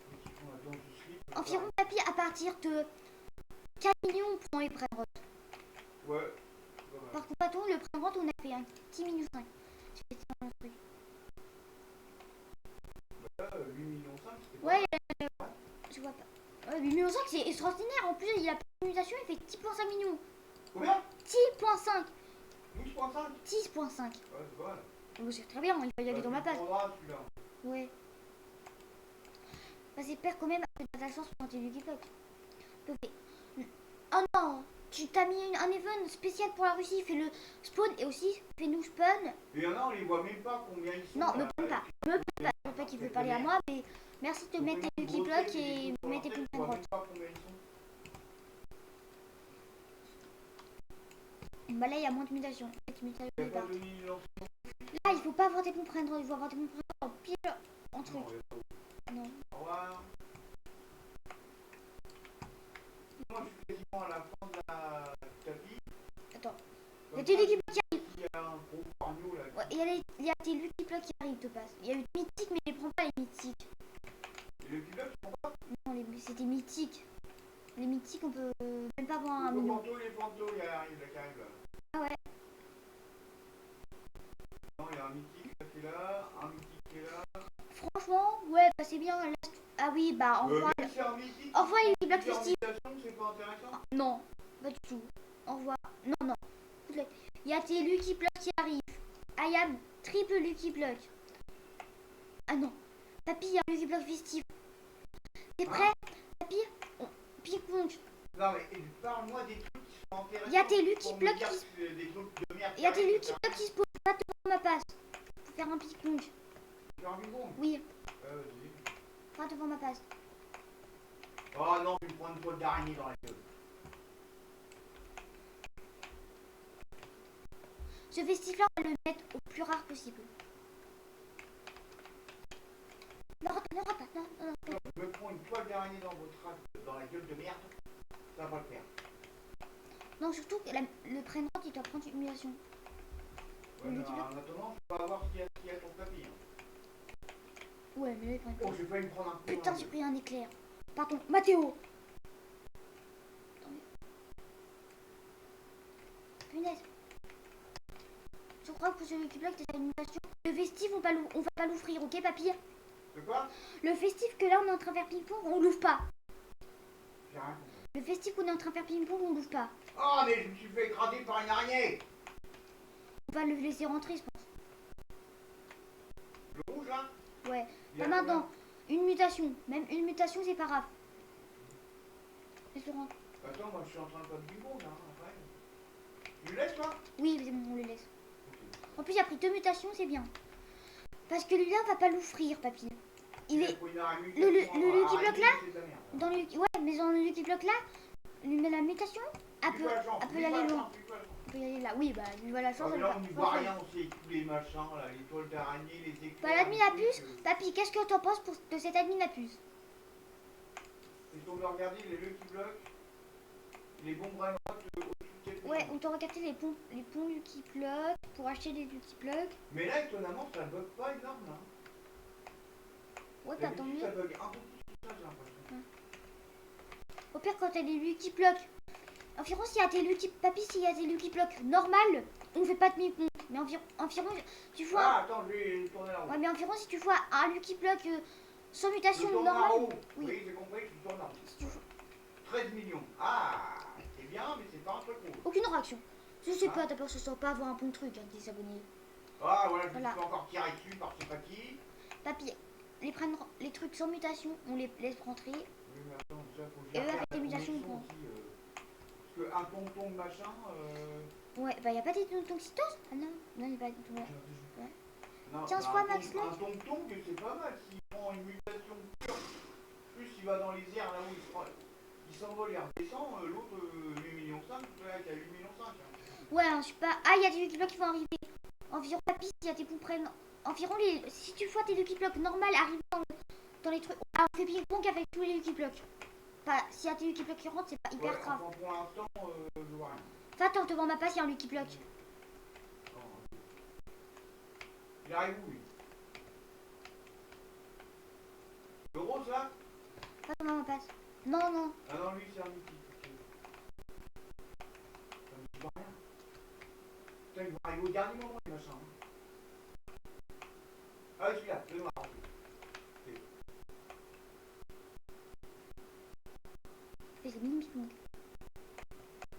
Ceux qui font la danse du slip, Environ tapis à partir de 4 millions, on prend les Brainrot. ouais. Voilà. Par contre, bâton, le Brainrot, on a fait un petit million 5. Je vais tirer un truc. Là, 8 millions 5, c'était Ouais, je vois pas. 8 millions 5, c'est extraordinaire. En plus, il a pas de mutation, il fait 10,5 millions. combien? 10,5. 12,5. 10,5. Ouais, c'est pas mal. Oh, c'est très bien, il va y aller dans ma passe. Celui-là. Ouais. Bah, c'est père quand même, t'as de la chance pour tes Lucky Block. Oh non, tu t'as mis un event spécial pour la Russie, fais le spawn et aussi fais-nous spawn. Et il y en a, on les voit même pas combien ils sont. Non, là. me plains pas. Me plains pas. Je veux pas qu'il veut parler à moi, mais merci de te mettre tes Lucky Block et mettre tes points de On voit droite. même pas combien ils sont. Bah là, il y a moins de mutations. Il y a pas de millions. Là, il faut pas avoir tes points de droite, il faut avoir tes points de droite en pile en truc. Non, il y a pas. Non. Au revoir. Moi, je suis quasiment à la fin de la tapis. Attends. Il y Comme a tes ça, Lucky Block qui arrivent. il y a un gros corneau là. Ouais, il y a tes Lucky Block qui arrivent, te passe. Il y a eu des mythiques, mais je les prends pas les mythiques. Et le pilote, je comprends pas. Non, c'était mythiques. Les mythiques, on peut même pas avoir un Le million. manteau, les fantômes, il y a arrive là, qui arrive là. Ah ouais. Non, il y a un mythique là, qui est là, un mythique qui est là. Franchement, ouais, bah c'est bien. Là, ah oui, bah au revoir. Même si c'est un mythique, Au revoir les Lucky Block plusieurs festifs. mutations, c'est pas intéressant. Non, pas du tout. Au revoir. Non, non. Écoute-le. Il y a tes Lucky Block qui arrivent. I am triple Lucky Block. Ah non. Papy, il y a un Lucky Block festif. T'es prêt? Papy, ping-pong. Non, mais parle-moi des trucs qui sont intéressants. Il y a tes Lucky pour me Block dire qui- que des trucs de merde. Il y a tes arrivent, Lucky ça. Block qui se posent. Va te voir ma passe. Faut faire un ping-pong. Faire un ping-pong. Oui, Vas-y. va te voir ma passe. Oh non, tu me prends une toile d'araignée dans la gueule. Ce festif-là, on va le mettre au plus rare possible. Ne rate pas, non, non, non. Non, je me prends une toile d'araignée dans la gueule de merde. Ça va pas le faire. Non, surtout que le prénom, il doit prendre une mutation. Ouais, Mais mais tu en attendant, je vais voir ce qu'il y a sur le tapis. Hein. Ouais, mais là, il prend une Oh, j'ai failli me prendre un coup. Putain, j'ai pris un éclair. Pardon, Mathéo. Attendez. Punaise. Je crois que pour celui qui bloque, t'as une mutation. Le festif, on va pas l'ouvrir, ok, papy? De quoi? Le festif que là, on est en train de faire ping-pong, on l'ouvre pas. J'ai rien compris. Le festif qu'on est en train de faire ping-pong, on l'ouvre pas. Oh, mais je me suis fait écraser par une araignée. On va le laisser rentrer, je pense. Le rouge, là? Ouais. Il y a Pas maintenant. Une mutation. Même une mutation, c'est pas grave. différentes. Attends, moi je suis en train de faire du bingo là, après. Tu le laisses toi? Oui, c'est bon, on les laisse. Ok. En plus, il a pris 2 mutations, c'est bien. Parce que lui-là va pas l'offrir, papy. Il est le Lucky Block là, dans le ouais, mais dans le Lucky Block là, lui met la mutation. Elle peut y aller loin. Elle peut y aller là. Oui, bah lui voit la chance. Ah, là, on n'y voit rien aussi avec tous les machins là, les toiles d'araignée, les éclairs. Bah l'admin à puce, papy, qu'est-ce que t'en penses de cet admin à puce? Est-ce qu'on veut regarder les Lucky Blocks, les bombes brain rot au-dessus de Ouais, on t'aura capté les ponts Lucky Block pour acheter des Lucky Block. Mais là, étonnamment, ça bug pas énorme là. Ouais, bah tant mieux. Ça bug un peu plus que ça, j'ai l'impression. Au pire, quand t'as des Lucky Block, environ s'il y a des Lucky Papy, s'il y a des Lucky Block normal, on fait pas de demi-compte. Mais environ, tu vois. Ah, attends, je vais tourner là-haut. Ouais, mais environ si tu vois un Lucky Block sans mutation Je tourne normale. là-haut. Oui. Oui, j'ai compris, je tourne là-haut. Si tu vois. 13 millions. Ah, c'est bien, mais c'est pas un truc rouge. Aucune réaction. Je sais Ah. pas, t'as peur que ce soit pas avoir un bon truc, hein, des abonnés. Ah, voilà, je Voilà. peux encore tirer dessus par je sais pas qui. Papy, les trucs sans mutation, on les laisse rentrer. Oui, mais attends, déjà, faut Et eux, gérer avec la les mutations, connexion on aussi, parce qu'un tonton de machin. Ouais, bah y a pas des tontons-cytoses. Ah non, non, y a pas des tontons. Ouais. Non, 15 bah, fois un max ton- lock. Un tonton, que c'est pas mal. S'il prend une mutation pure, plus il va dans les airs là où il s'envole et redescend, l'autre 8,5 millions, celui-là qui a 8,5 millions. Ouais, hein, je sais pas. Ah, y a des Lucky Blocks qui vont arriver. Environ, papy, s'il y a des pompes prennent. Environ les. Si tu vois tes Lucky Blocks normales arriver dans les trucs. Ah, on fait ping-pong avec tous les Lucky Blocks. Bah, s'il y a des Lucky Blocks qui rentrent, c'est pas hyper Ouais, grave. enfin, pour l'instant, je vois rien. Enfin, attends, te vends ma passe, il y a un Lucky Block. Il arrive où lui? Le rose là? Pas te vends ma passe. Non, non. Ah non, lui c'est un mythique. Ça me dit pas rien. Putain, il va arriver au dernier moment les machins. Ah oui, celui-là, le noir. Fais ce mini ping-pong.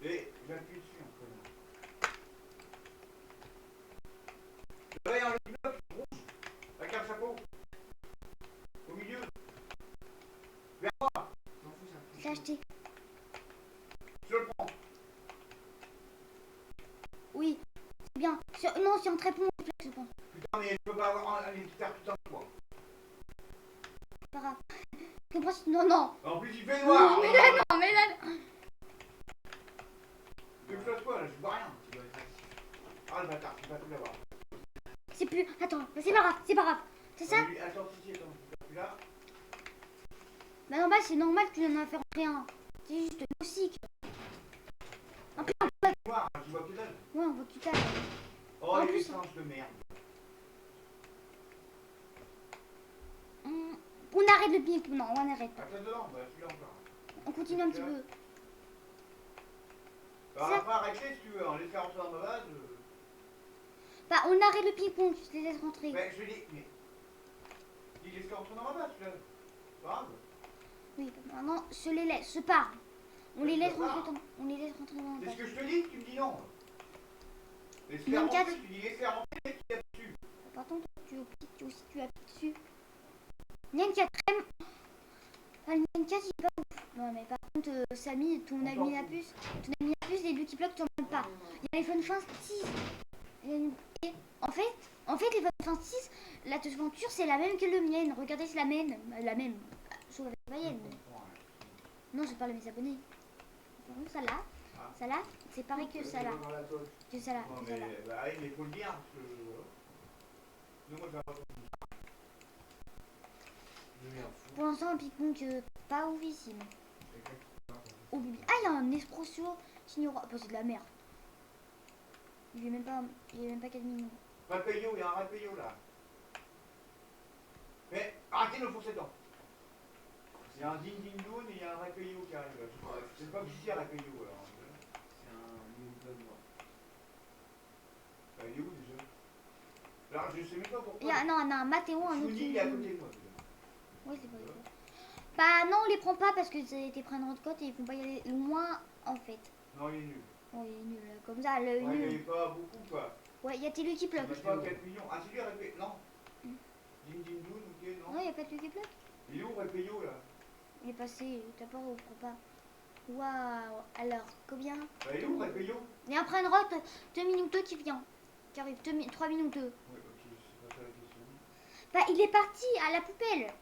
Et j'appuie dessus en fait. Là, il y a un bloc rouge, avec un chapeau. Au milieu. Vers moi. M'en fous, ça. C'est acheté. Je le prends. Oui. C'est bien. Non, c'est un très bon Lucky Block, je pense. Putain, mais je peux pas aller faire tout un fois. Pas grave. Je comprends si- Non, non. En plus, il fait noir. Non, mais là, non, mais là. Tu veux que je fasse quoi là? Je vois rien. Ah le bâtard, tu vas tout l'avoir. C'est plus. Attends, c'est pas grave, c'est pas grave. C'est ça? Attends, si, attends. Tu là? Bah, normal, c'est normal que tu en as fait rentrer un. C'est juste toxique. Un peu, Noir, tu vois que dalle. ouais, on voit que tu tapes. Oh, En les plus- singes de merde. On arrête le ping. Non, on arrête. Attends dedans, bah celui-là encore. On continue un petit peu. Alors Ça- après, arrêtez si tu veux, hein, les faire rentrer dans ma base. Bah, on arrête le ping-pong, tu te les laisses rentrer. Mais je vais les. Mais. Il les fait rentrer dans ma base, celui-là. Pas grave. Oui, maintenant, je les laisse, je pars. On les laisse D'accord. rentrer dans, on les laisse rentrer dans la C'est base. ce que je te dis, tu me dis non. Les faire Même rentrer, quatre. tu dis les faire rentrer, tu tapes dessus. Par contre, tu appuies dessus. Il y a une 4 Enfin, le Nyan 4, il est pas ouf. Non, mais par contre, Samy, ton On admin s'en à fout. puce, les Lucky Blocks, tu n'en pas. Il y a l'iPhone 6. Et en fait, l'iPhone 6, la devanture, c'est la même que le mien. Regardez, c'est la même. La même. Sauf avec la moyenne. Non, je parle de mes abonnés. Par contre, Ah. ça là, c'est pareil que ça là. Que ça là, Non, que ça là. mais, bah, oui, mais faut le dire, parce que. Non, moi, je vais pas. Je m'en fous. Pour l'instant, un ping-pong pas oufissime. Oh, bébé. Ah, il y a un espresso signora. Oh, c'est de la merde. Il est même pas 4 millions. Rapayo, il y a un Rapayo là. Mais arrêtez de me foncer dedans. Il y a un Ding Ding Doon et il y a un Rapayo qui arrive là. Je sais pas qui c'est Rapayo alors. C'est un Newton noir. Bah, il est où déjà? Alors je sais même pas pourquoi. Il y a, non, un Mathéo, un autre. Souni, il est à côté de moi. Oui, c'est pas grave. Bah, non, on les prend pas parce que c'était prendre de côte et ils vont pas y aller loin en fait. Non, il est nul. Oh, il est nul. Comme ça, le Ouais, il nul. est pas beaucoup quoi. Ouais, il y a Télu qui Il bloque. n'est pas 4 millions. Ah, c'est lui Rapayo. Non. Mm. Ding Ding Doon, ok, Non, non. il y a pas Télu qui bloque. Il est où Rapayo là? Il est passé. T'as pas, on prend pas. Waouh. Alors, combien? Bah, il est où, Rayo? Il y a un prenne rote 2 minutes qui vient. Qui arrive 3 minutes. Oui, ok, c'est pas ça la question. Bah, il est parti à la poubelle.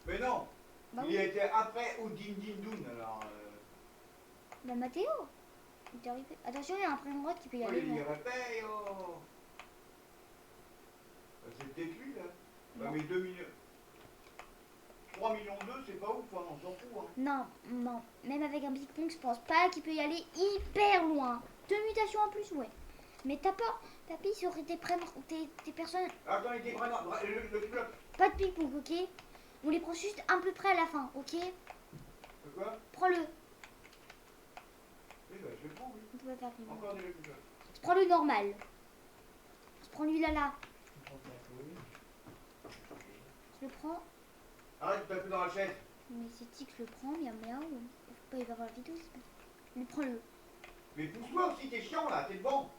Mais non, Bah il oui. a été après au Din Din Dun, alors. Bah, Mathéo. Il est arrivé. Attention, il y a un prenne rote qui peut y Oh, aller. il mais- irait paye, oh. Bah, c'est peut-être lui, là. Bah, Non. mais 2 millions. 3 millions 2, c'est pas ouf, hein, on s'en fout, hein. Non, non. Même avec un Big Pong, je pense pas qu'il peut y aller hyper loin. 2 mutations en plus, ouais. Mais t'as peur, papy, ça aurait été prendre tes personnes. Attends, il était vraiment. Le bloc. Pas de Big Pong, ok? On les prend juste un peu près à la fin, ok? De quoi? Prends-le. Eh ben, je le prends, oui. On peut pas faire plus loin. Encore des blocs. Je prends le normal. Je prends lui là. Je le prends. Arrête de taper dans la chaise. Mais c'est Tic, je le prends, miaou miaou. Faut pas y avoir la vidéo, c'est pas. Lui, prends-le. Mais pousse-toi aussi, t'es chiant là, t'es devant.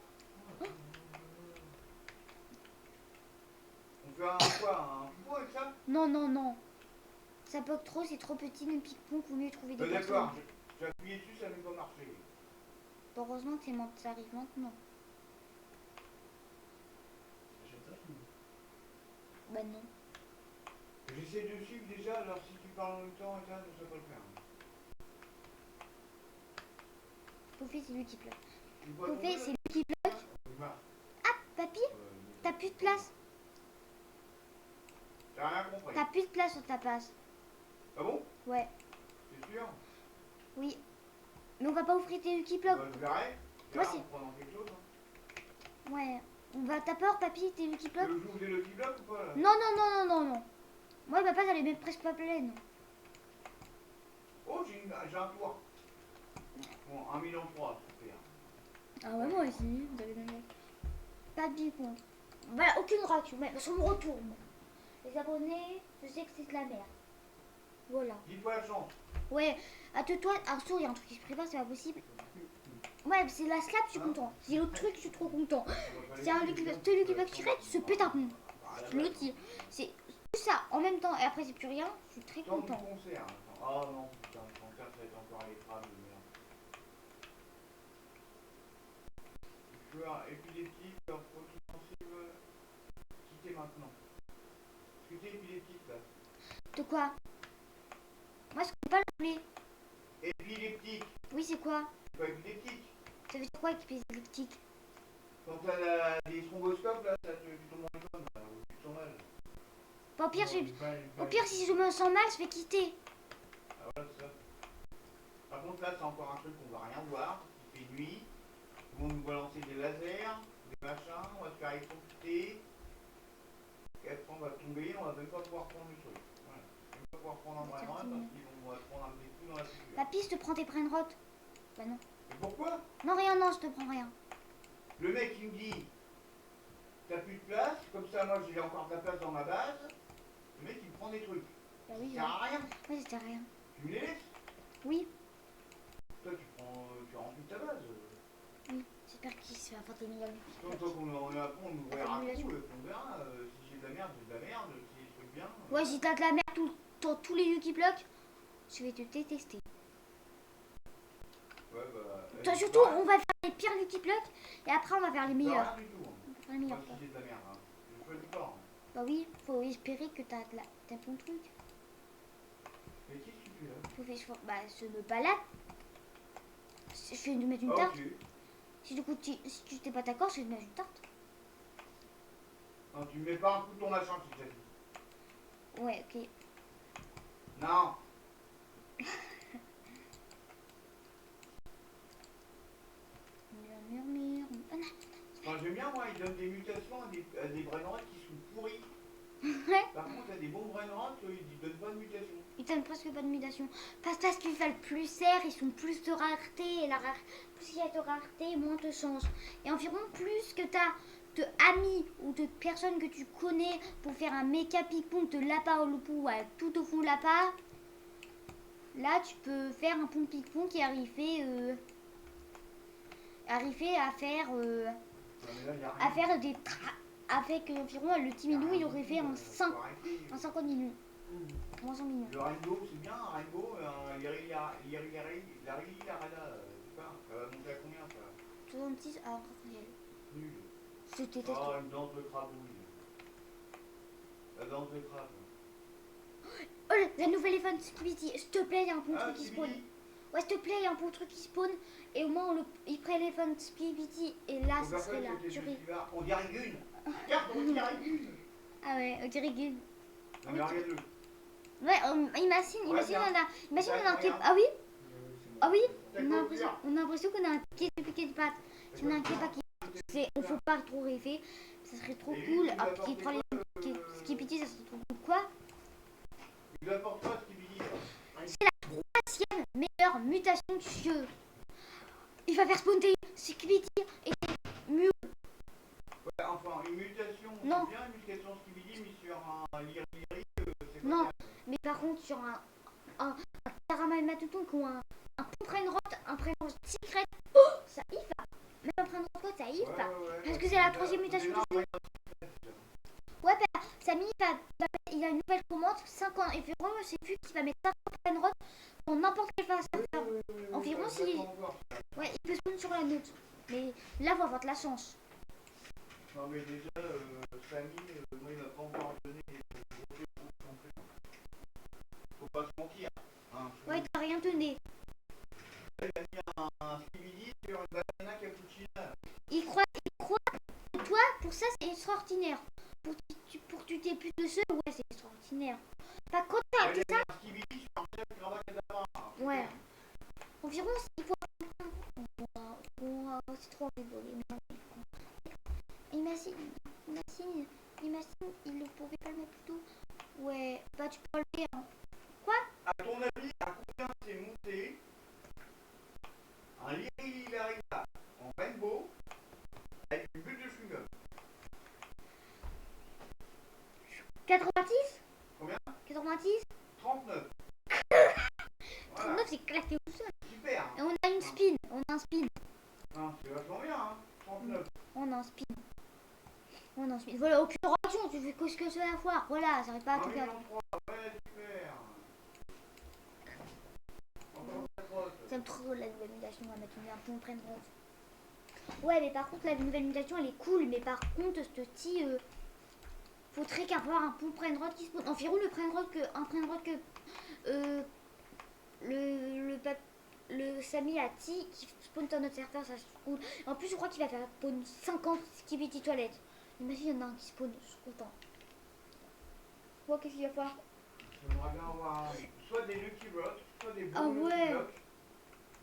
On fait un quoi? Un pipeau avec ça? Non, non, non. Ça bloque trop, c'est trop petit, le Ping-Pong, vaut mieux trouver des D'accord, personnes. j'ai appuyé dessus, ça n'a pas marché. Heureusement que ça arrive maintenant. Bah non. J'essaie de suivre déjà, alors si tu parles en même temps, ça ne va pas le faire. Poufé, c'est lui qui pleure. Tu vois Poufé, tomber, c'est lui qui pleure. là Il marche. Ah, papy, t'as plus de place. T'as rien compris. T'as plus de place sur ta place. Ah bon? Ouais, C'est sûr? oui. Mais on va pas ouvrir tes Lucky Block. Bah, je verrai. Je Moi, verrai c'est- en prenant quelque chose. Hein. Ouais. On va. T'as peur, papy, tes Lucky Tu Block? veux que j'ouvre des Lucky Blocks ou pas là? Non, non, non, non, non, non. Moi, papa, elle est même presque pas pleine. Oh, j'ai un toit. Bon, 1,3 million, super. Ah ouais, moi aussi. Vous avez même. Pas de bicon. Voilà, aucune rature. Mais parce qu'on me retourne. Les abonnés, je sais que c'est de la merde. Voilà. Dis-toi la chance. Ouais, toi, un sourd, il y a un truc qui se prépare, c'est pas possible. Ouais, c'est la slap, je suis content. C'est l'autre truc, je suis trop content. C'est un Lucky Block, Lucky Block tirette, se pète un pont. Je le dis. C'est tout ça en même temps, et après, c'est plus rien. Je suis très Temps du content. concert. Oh non, putain, le concert, ça va être encore les crabes de merde. Joueur épileptique, leur produit sensible, quittez maintenant. Est-ce que t'es épileptique là? De quoi? Moi, je connais pas l'anglais. Épileptique, Oui, c'est quoi? c'est pas épileptique. Ça veut dire quoi, épileptique? Quand t'as des thromboscopes là, tu tombes dans les pommes, là, ou tu te sens mal. Bah, au pire, si je me sens mal, je vais quitter. Ah voilà, c'est ça. Par contre là, c'est encore un truc qu'on va rien voir. Il fait nuit. Ils vont nous balancer des lasers, des machins, on va se faire électrocuter. Et après on va tomber, on va même pas pouvoir prendre le truc. Voilà. On va même pas pouvoir prendre un brin parce qu'ils vont prendre un petit coup dans la figure. Papy, je te prends tes brainrots. Bah non. Et pourquoi? Non, rien, non, je te prends rien. Le mec il me dit t'as plus de place, comme ça moi j'ai encore de la place dans ma base. Le mec il me prend des trucs. Bah Ça oui, sert à rien. ouais, c'était rien. Tu me les laisses? Oui, Toi tu remplis ta base. oui. J'espère qu'il se fait inventer des millions. Tant qu'on est à fond, on ouvrira tout, Formulation. on verra. Si j'ai de la merde, j'ai de la merde. Si j'ai des trucs bien. Ouais, si t'as de la merde dans tous les Lucky Blocks, je vais te détester. Ouais, bah. Toi, surtout, on va faire les pires Lucky Blocks et après, on va faire les meilleurs. Rien du tout. Hein. On va faire les Moi, meilleurs. si j'ai de la merde. Hein. Je choisis pas. Hein. Bah oui, faut espérer que t'as bon truc. Mais qu'est-ce que tu fais là? Bah, je me balade. Je vais te mettre une Ah, tarte. ok. Si du coup, si tu t'es pas d'accord, je vais te mettre une tarte. Non, tu me mets pas un coup de ton machin, si t'as dit. Ouais, ok. Non. Murmure. Ah, non. Enfin, j'aime bien, moi, ils donnent des mutations à des brainrots qui sont pourris. Ouais. Par contre, à des bons brainrots, ils donnent pas de mutation. Ils donnent presque pas de mutation. Parce qu'ils valent plus cher, ils sont plus de rareté. Et plus il y a de rareté, moins de chance. Et environ plus que t'as de amis ou de personnes que tu connais pour faire un méca ping-pong de lapin au loup à tout au fond lapin. Là, tu peux faire un pont ping-pong qui arriver à faire Non, mais là, y a rien. à faire des avec environ le petit minou, il aurait fait un 50 millions. moins en millions. Le Rainbow, c'est bien, un Rainbow, Larry, Larada, c'est pas, ça va monter à combien ça? 66 à réel. Nul. C'était test. Ah, une danse de crabouille. La danse de crabe. Oh, la nouvelle event Skibidi. S'il te plaît, il y a un bon Ah, truc qui spawn. Skibidi. Ouais, s'il te plaît, il y a un bon truc qui spawn. Et au moins, il prend l'event Skibidi. Et là, ça serait la tuerie. On dirait Gun. Regarde, on dirait Gun. Ah ouais, on dirait Gun. Non mais regarde-le. Ouais, imagine, Ouais, on a un regarde. Ah oui. Ah oui. T'as On quoi a au l'impression, cœur? on a l'impression qu'on a un piqué de patte. Si on a un képa qui, on faut pas trop rêver. Ça serait trop Et lui, cool. il Ah, nous qui apporte prend les quoi, Skibidi, ça serait trop cool. Quoi? Il apporte quoi, Skibidi? C'est la troisième meilleure mutation du jeu. Il va faire spawner Skibidi et Mew. Ouais, enfin, une mutation, Non. c'est bien, une mutation Skibidi, mais sur un Liri, c'est pas Non. bien. Mais par contre, sur un caramel matuton qui ont un Brainrot, un Brainrot secret, oh, ça y va. Même un Brainrot code, ça y va. Parce que c'est la troisième mutation du jeu. Ouais, bah, Samy il a une nouvelle commande, 5 ans. Et vraiment, c'est vu qu'il va mettre 5 ans Brainrot dans n'importe quelle phase. Environ si. Ouais, il peut spawn sur la note. Mais là, on va avoir de la chance. Non mais déjà, Samy, moi il m'a pas encore donné les gros non plus. Faut pas se mentir. Hein, Ouais, t'as rien donné. il a mis un Skibidi sur une banana cappuccina. Il croit que toi, pour ça, c'est extraordinaire. Pour que tu t'aies plus de ceux, ouais, c'est extraordinaire. Pas quand Il t'as a mis ça. un Skibidi sur un chef cravate cadavre. Ouais. Environ, il faut. C'est trop rigolé. Imagine, il ne pouvait pas le mettre plus tôt. Ouais, bah tu peux le faire. Hein. Quoi? À ton avis, à combien c'est monté un Liri Larida en rainbow avec une bulle de chewing-gum? 86? Combien? 90? 39. Voilà, 39, c'est claqué tout seul. super. Et on a une spin. On a un spin. Hein, c'est vachement bien, hein. 39. On a un spin. On a un spin. Voilà, aucune ration. Tu fais que ce que c'est à la foire. Voilà, ça arrive pas à 1 tout faire. million 3, ouais, super. Encore ta crotte. J'aime trop la nouvelle mutation. On va mettre un peu en prenne rose. Ouais, mais par contre, la nouvelle mutation, elle est cool. Mais par contre, ce petit. Faudrait qu'avoir un pont Brainrot qui spawn. Environ le Brainrot que. Le Samy a dit qui spawn dans notre serveur, ça c'est cool. En plus, je crois qu'il va faire spawn 50 Skibidi toilettes. Imagine, il y en a un qui spawn, je suis content. Ouais, qu'est-ce qu'il va faire? J'aimerais bien avoir soit des Lucky Blocks, soit des Ah bons ouais. Lucky Blocks,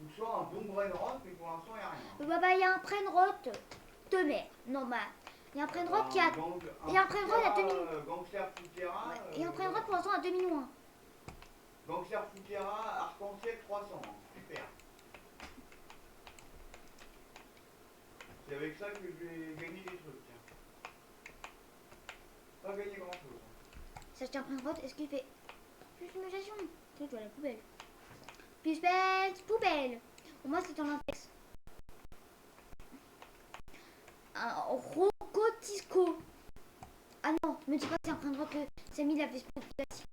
ou soit un bon Brainrot, mais pour l'instant, il n'y a rien. Bah, il y a un Brainrot de mer. Non, bah. Il y a un Brainrot qui a. Il y a un Brainrot à 2 millions. Gangster Futera. Il y a un Brainrot pour l'instant à 2 millions. Hein. Gangster Futera, Arc-en-Ciel 300. Super. C'est avec ça que je vais gagner des trucs. Tiens. Pas gagner grand chose. Ça tient un Brainrot, est-ce qu'il fait plus de mutation? C'est toi la poubelle. Suspense, poubelle. Au moins c'est en index. Un Rocotisco. Ah non, me dis pas que c'est un Brainrot que Samy l'a fait spawn,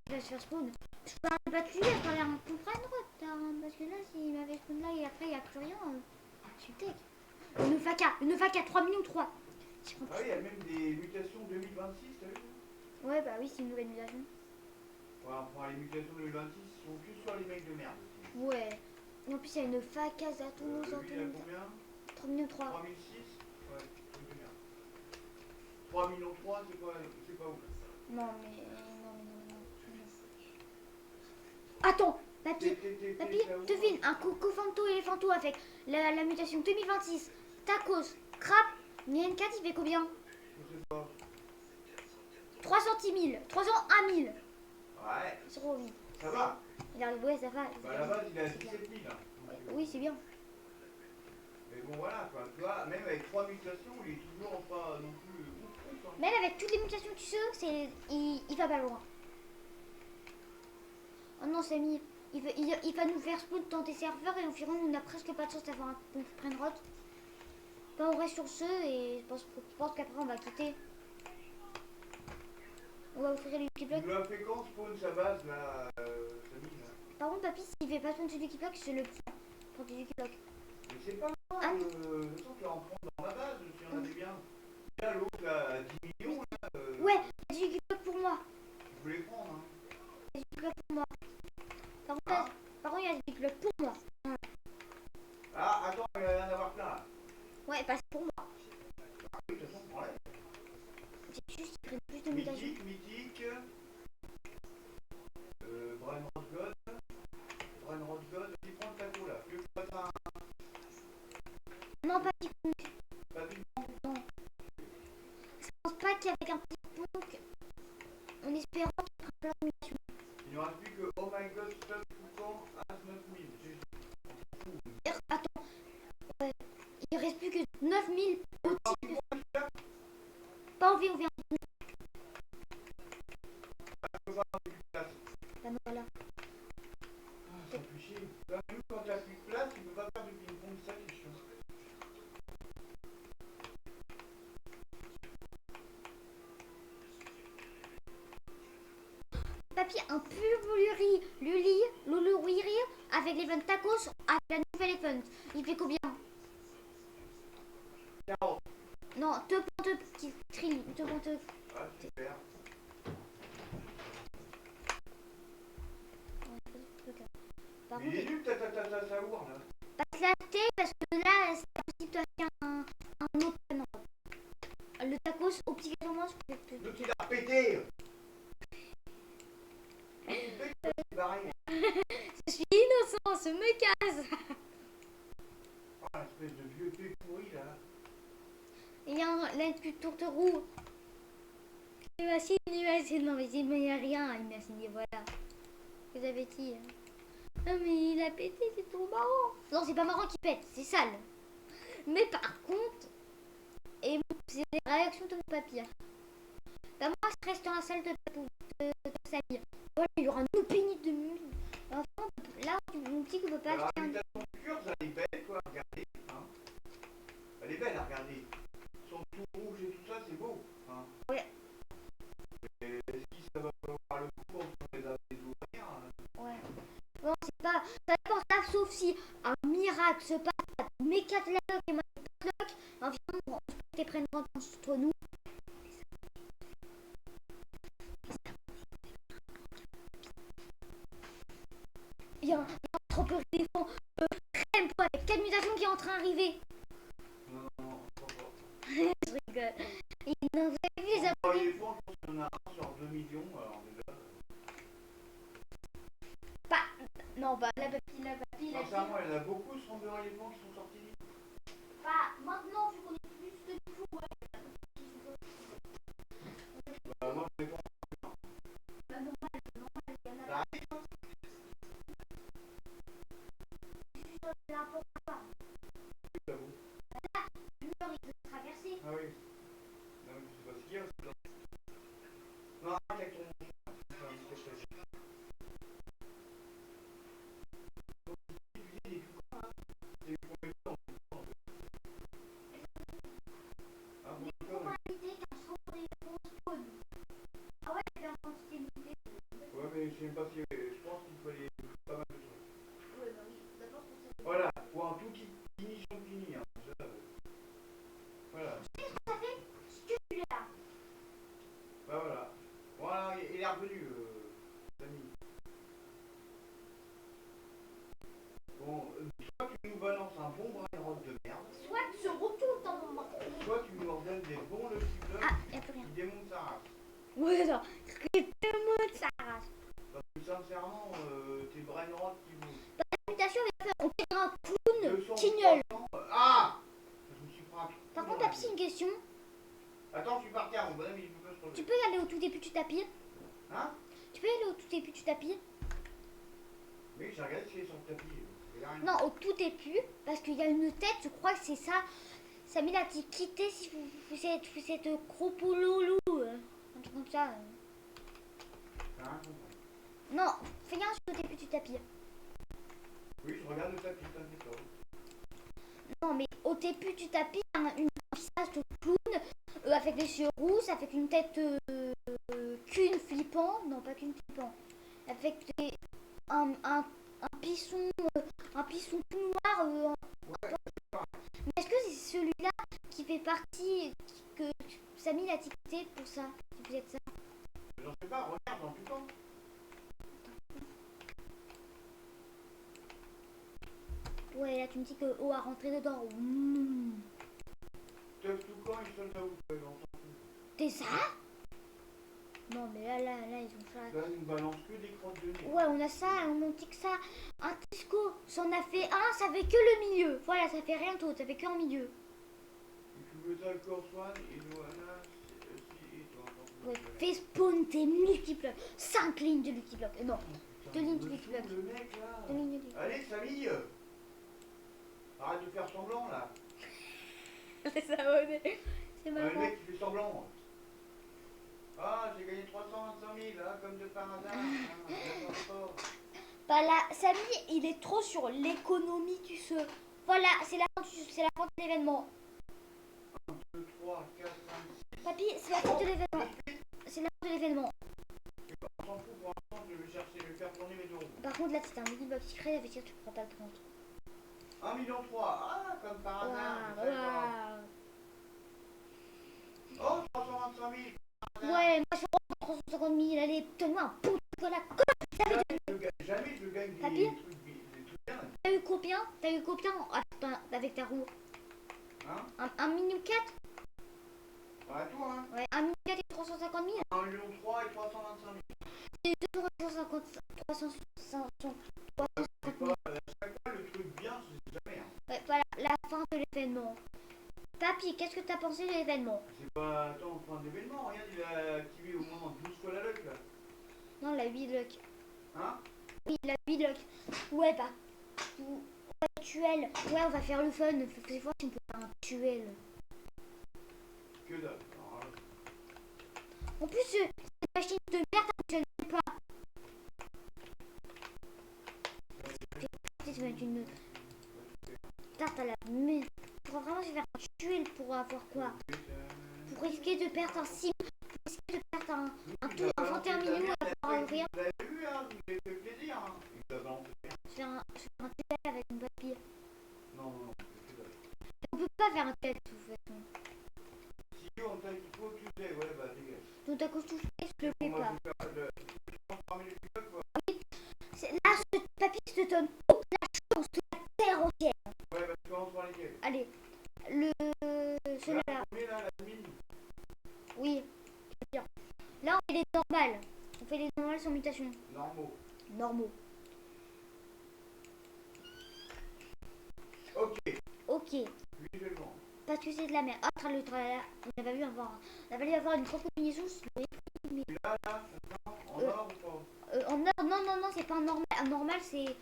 il va se faire spawn. Je parle pas de lui, je parlais à un bon Brainrot. Parce que là, s'il m'avait spawn là et après il n'y a plus rien, je suis tech. Une faca 3 millions 3. Ah oui, il y a même des mutations 2026, t'as vu? Ouais, bah oui, c'est une nouvelle mutation. Ouais, enfin, les mutations 2026 sont que sur les mecs de merde. Ouais. Et en plus, il y a une faca Zatomo, Lui, il a combien? 3 millions 3. 3006. Ouais, truc de merde. 3 millions 3, c'est pas ouf. Non. Attends, papy, devine, un Coco Fanto et Fanto avec la mutation 2026. Tacos, Crap, Nien 4, il fait combien? Je sais pas. 300 000, 301 000. Ouais, 0 000. ça va. Il a ouais, ça va. Bah, à la base, il est à C'est bien. 17 000. Hein. Oui, c'est bien. Mais bon, voilà, quoi. Tu vois, même avec 3 mutations, il est toujours pas non plus ouf, hein. Même avec toutes les mutations que tu sais, il va pas loin. Oh non, Samy, il va nous faire spawn dans tes serveurs et environ on a presque pas de chance d'avoir un Brainrot. Bah, on reste sur ce et je pense qu'après on va quitter. On va offrir les Lucky Il Block. nous a fait quand spawn sa base là, Samy là. Par contre, papy, s'il fait pas son Lucky Block, je le prends. Pour des Lucky Block. Mais c'est pas Ah, grave, de toute façon tu vas en prendre dans la base si on avait bien. Là l'autre là, à 10 millions là, Ouais, il y a des Lucky Block pour moi. je voulais prendre hein. Il y a des Lucky Block pour moi. Par contre, Ah. il y a des Lucky Block pour moi. Ah attends, il va y en avoir plein là. Ouais, pas pour moi. Ah oui, de toute façon, prends-les. C'est juste qu'ils prennent plus de mutations. Mythique. Brian Rod God. Brian Rod God, vas-y prends le taco là. Tu veux que je fasse un. Non, pas du Pas du non. Je pense pas qu'avec un petit ponk, en espérant qu'il prenne plein de mutations. Il ne reste plus que Oh my God, stop Toucan, As 9000. Attends. Ouais. Il reste plus que 9000 petits. Pas envie, on vient. Bah, voilà. Ah, ça fait chier. Là, même quand t'as plus de place, tu peux pas faire du ping-pong, ça qui est chiant. Papy, un Luluwiri avec l'event tacos avec la nouvelle event. Il fait combien? 40. Non, 2.2 petit tri, 2.2. Ah, super. Par Mais contre, il est nul, ta ours là. pas te l'acheter parce que là, c'est impossible d'acheter un autre non. Le tacos obligatoirement, je peux L'autre il a pété. C'est pareil. Je suis innocent, je me casse. Oh, l'espèce de vieux pé pourri là. Il y a un tourtereau. Imagine, non mais il n'y a rien, imaginez, voilà. Vous avez dit. Non mais il a pété, c'est trop marrant. Non, c'est pas marrant qu'il pète, c'est sale. Mais par contre, et c'est les réactions de mon papier. Bah moi je reste dans la salle de Samy. Voilà, il y aura une pénible de mule. Enfin, là, mon petit ne peut pas Alors, acheter un. l'imitation de Curse, elle est belle quoi, regardez. Hein. Elle est belle à regarder. Son tout rouge et tout ça, c'est beau. Hein. Ouais. Et si ça va avoir le coup on les a fait ouvrir. Ouais. Bon, c'est pas. Ça n'est pas sauf si un miracle se passe, mes 4 locks et moi 4 locks, environ, on peut les prendre entre nous. Il y a un trop peu d'éléphants. Crème, toi, avec 4 mutations qui est en train d'arriver. Non, pas. Je rigole. Et non, vous avez vu les abonnés? Éléphant, je pense qu'il y en a un sur 2 millions, alors déjà. Pas. Non, bah, la papille, Sincèrement, il y en a beaucoup sur 2 éléphants qui sont sortis. Pas maintenant, vu qu'on est plus de fous, ouais. Bah, moi, je vais pas. Bah, normal, il y en a. Ça arrive, hein. C'est important pas. Oui, j'avoue. L'heure, il peut traverser. Ah oui. Non, mais je sais pas ce qu'il y a. Non, arrête avec ton. Ah bon, Mais d'accord. faut pas éviter qu'un centre d'éléphants spawn. Ah ouais, il y avait un quantité limitée. Ouais, mais je sais même pas si. Je pense qu'il faut aller pas mal de choses. Ouais, bah oui, d'abord pour ça. Voilà, pour un tout petit mini champignon. Hein. Voilà. Qu'est-ce que ça fait? Celui-là. Bah voilà. Voilà, il est revenu, Samy. Bon, soit tu nous balances un bon brain rod de merde, Soit tu se retournes dans mon marteau. soit tu nous ordonnes des bons Lucky Block Ah, y'a plus rien. qui démontent sa race. Ouais, non. Que tout le monde s'arrache. Parce que sincèrement, tes brain rods qui vont. La mutation va faire. On paiera un clown 200, tignol. 300, ah, je me suis pris un trou Par dans contre, la Papy, c'est une gueule. question. Attends, je suis par terre, mon bonhomme, il peut pas se relever. Tu peux y aller au tout début du tapis? Hein? Tu peux y aller au tout début du tapis? Oui, j'ai regardé ce qu'il y a sur le tapis. Il y a rien. Non, au tout début, parce qu'il y a une tête, je crois que c'est ça. Ça met la petite quitter si vous êtes gros pouloulou. Un truc comme ça. J'ai rien compris. Non, fais rien sur le début du tapis. Oui, je regarde le tapis, t'inquiète pas. Non, mais au début du tapis, un visage de clown avec des yeux rouges, avec une tête qu'une flippant, non pas qu'une flippant, avec un pisson, un pisson tout noir. Mais est-ce que c'est celui-là qui fait partie, que Samy a ticketé pour ça, si vous êtes ça? J'en sais pas, regarde dans tout temps. Ouais, là tu me dis que O a rentré dedans. Mmh. Teuf tout quand ils sont là où on s'en fout. T'es ça? Non mais là ils ont ça. Là, ils nous balancent que des crottes de nez. Ouais, on a ça, on tique ça. Un Tisco, ça en a fait un, ça fait que le milieu. Voilà, ça fait rien d'autre, ça fait qu'en milieu. Et tu veux ça le Corswan et Johanna, si, et toi, Ouais, fais spawn tes multiplocs. 5 lignes de multiplocs. Non, putain, 2 lignes de me multiplocs. saoule, le mec là. 2 lignes de multiplocs. Allez, Samy, arrête de faire semblant là. C'est ça, ouais. C'est Le marrant. mec il fait semblant. Ah, j'ai gagné 325 000 là, comme de par hasard. J'attends pas. Bah là, Samy, il est trop sur l'économie, tu sais. Voilà, c'est la fin de l'événement. 1, 2, 3, 4, 5, 6. Papy, c'est la fin de l'événement. C'est la fin de l'événement. On s'en fout pour l'instant, je vais chercher, je vais faire tourner mes 2 euros. Par contre, là, c'était un multiploc secret, ça veut dire que tu prends pas le 30. 1 million 3. Ah, comme par hasard. je savais pas. Oh, 325 000. Ouais, moi je suis 350 000, allez, donne-moi un pot de chocolat. Jamais je gagne des Papy trucs bien. T'as eu combien avec ta roue? Hein? Un million 4? Pas tout, hein. Ouais, 1 million 4 et 350 000? 1 million 3 et 325 000. C'est 250, 350 C'est pas, à chaque fois, le truc bien, c'est jamais. Hein. Ouais, voilà, la fin de l'événement. Papy, qu'est-ce que t'as pensé de l'événement? C'est pas, attends, fin d'événement. Regarde, il a activé au moins 12 fois la luck là. Non, la 8 luck. Hein? Oui, la 8 luck. Ouais, bah. Duel. Ouais, on va faire le fun. Faut que voir si on peut faire un duel. Que dalle. Alors, En plus, cette machine de merde, ça ne fonctionne pas. C'est une tarte à la merde. Faut vraiment se faire un duel pour avoir quoi? Pour risquer de perdre un sim. Pour risquer de perdre un tout, un 21 millions à avoir rien. Vous avez vu, hein, vous avez fait plaisir. Hein. Il vous a balancé. Faire un duel avec mon papier. Non, que dalle. On peut pas faire un duel de toute façon. Si on t'a dit faut tu sais, ouais, bah dégage. Donc à cause de tout ça, je le fais Moi, pas. je vais faire le transformer les pilotes, quoi. Là, ce papier te donne toute la chance de la terre entière. Ouais, bah tu commences par lesquels? Allez, celui-là. Là, la mine. Oui, c'est bien. Là, on fait les normales. On fait les normales sans mutation. Normaux. Normaux. Ok, Ok. visuellement. Parce que c'est de la merde. Ah, tralala. On a pas vu avoir. On a pas vu avoir une grosse combinaison. Mais Là, non, en or ou pas? en or, non, c'est pas un normal. Un normal, c'est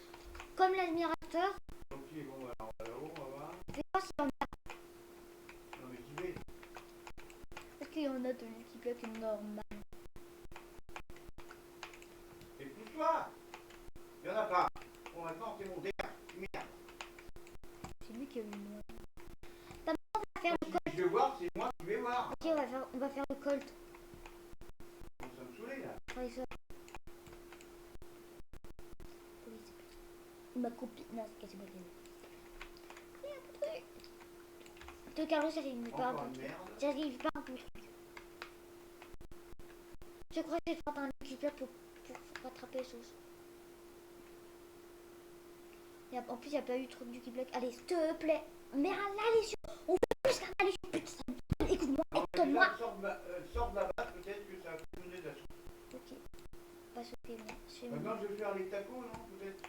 comme l'admirateur. Ok, bon, bah, alors là-haut, on va voir. Fais voir s'il y en a. Non, mais qui va? Est-ce qu'il y en a de multiples normal? Et pousse-toi! Il y en a pas. Bon, maintenant, c'est mon dégât. Merde. C'est lui qui a eu une noix. Maintenant, on va faire le Si colt. je veux voir, c'est moi qui vais voir. Ok, on va faire le colt. On va me saouler, là. Ouais, ça. Ma copine. Non, c'est pas elle. Il y a un truc. Toi, Carlos, j'arrive pas un Encore peu. une merde. J'arrive pas un peu. Je crois que je vais faire un multiplayer pour rattraper les sauces. En plus, il n'y a pas eu trop de multiplayer. Allez, s'il te plaît. Merde, allez, on veut plus qu'un aller sur putain. Écoute-moi, Non, mais écoute-moi. déjà, sors de la base, peut-être que ça va te donner de la soupe. Ok. Pas sauter, moi. C'est bon. Maintenant, je vais faire les tacos, non, peut-être?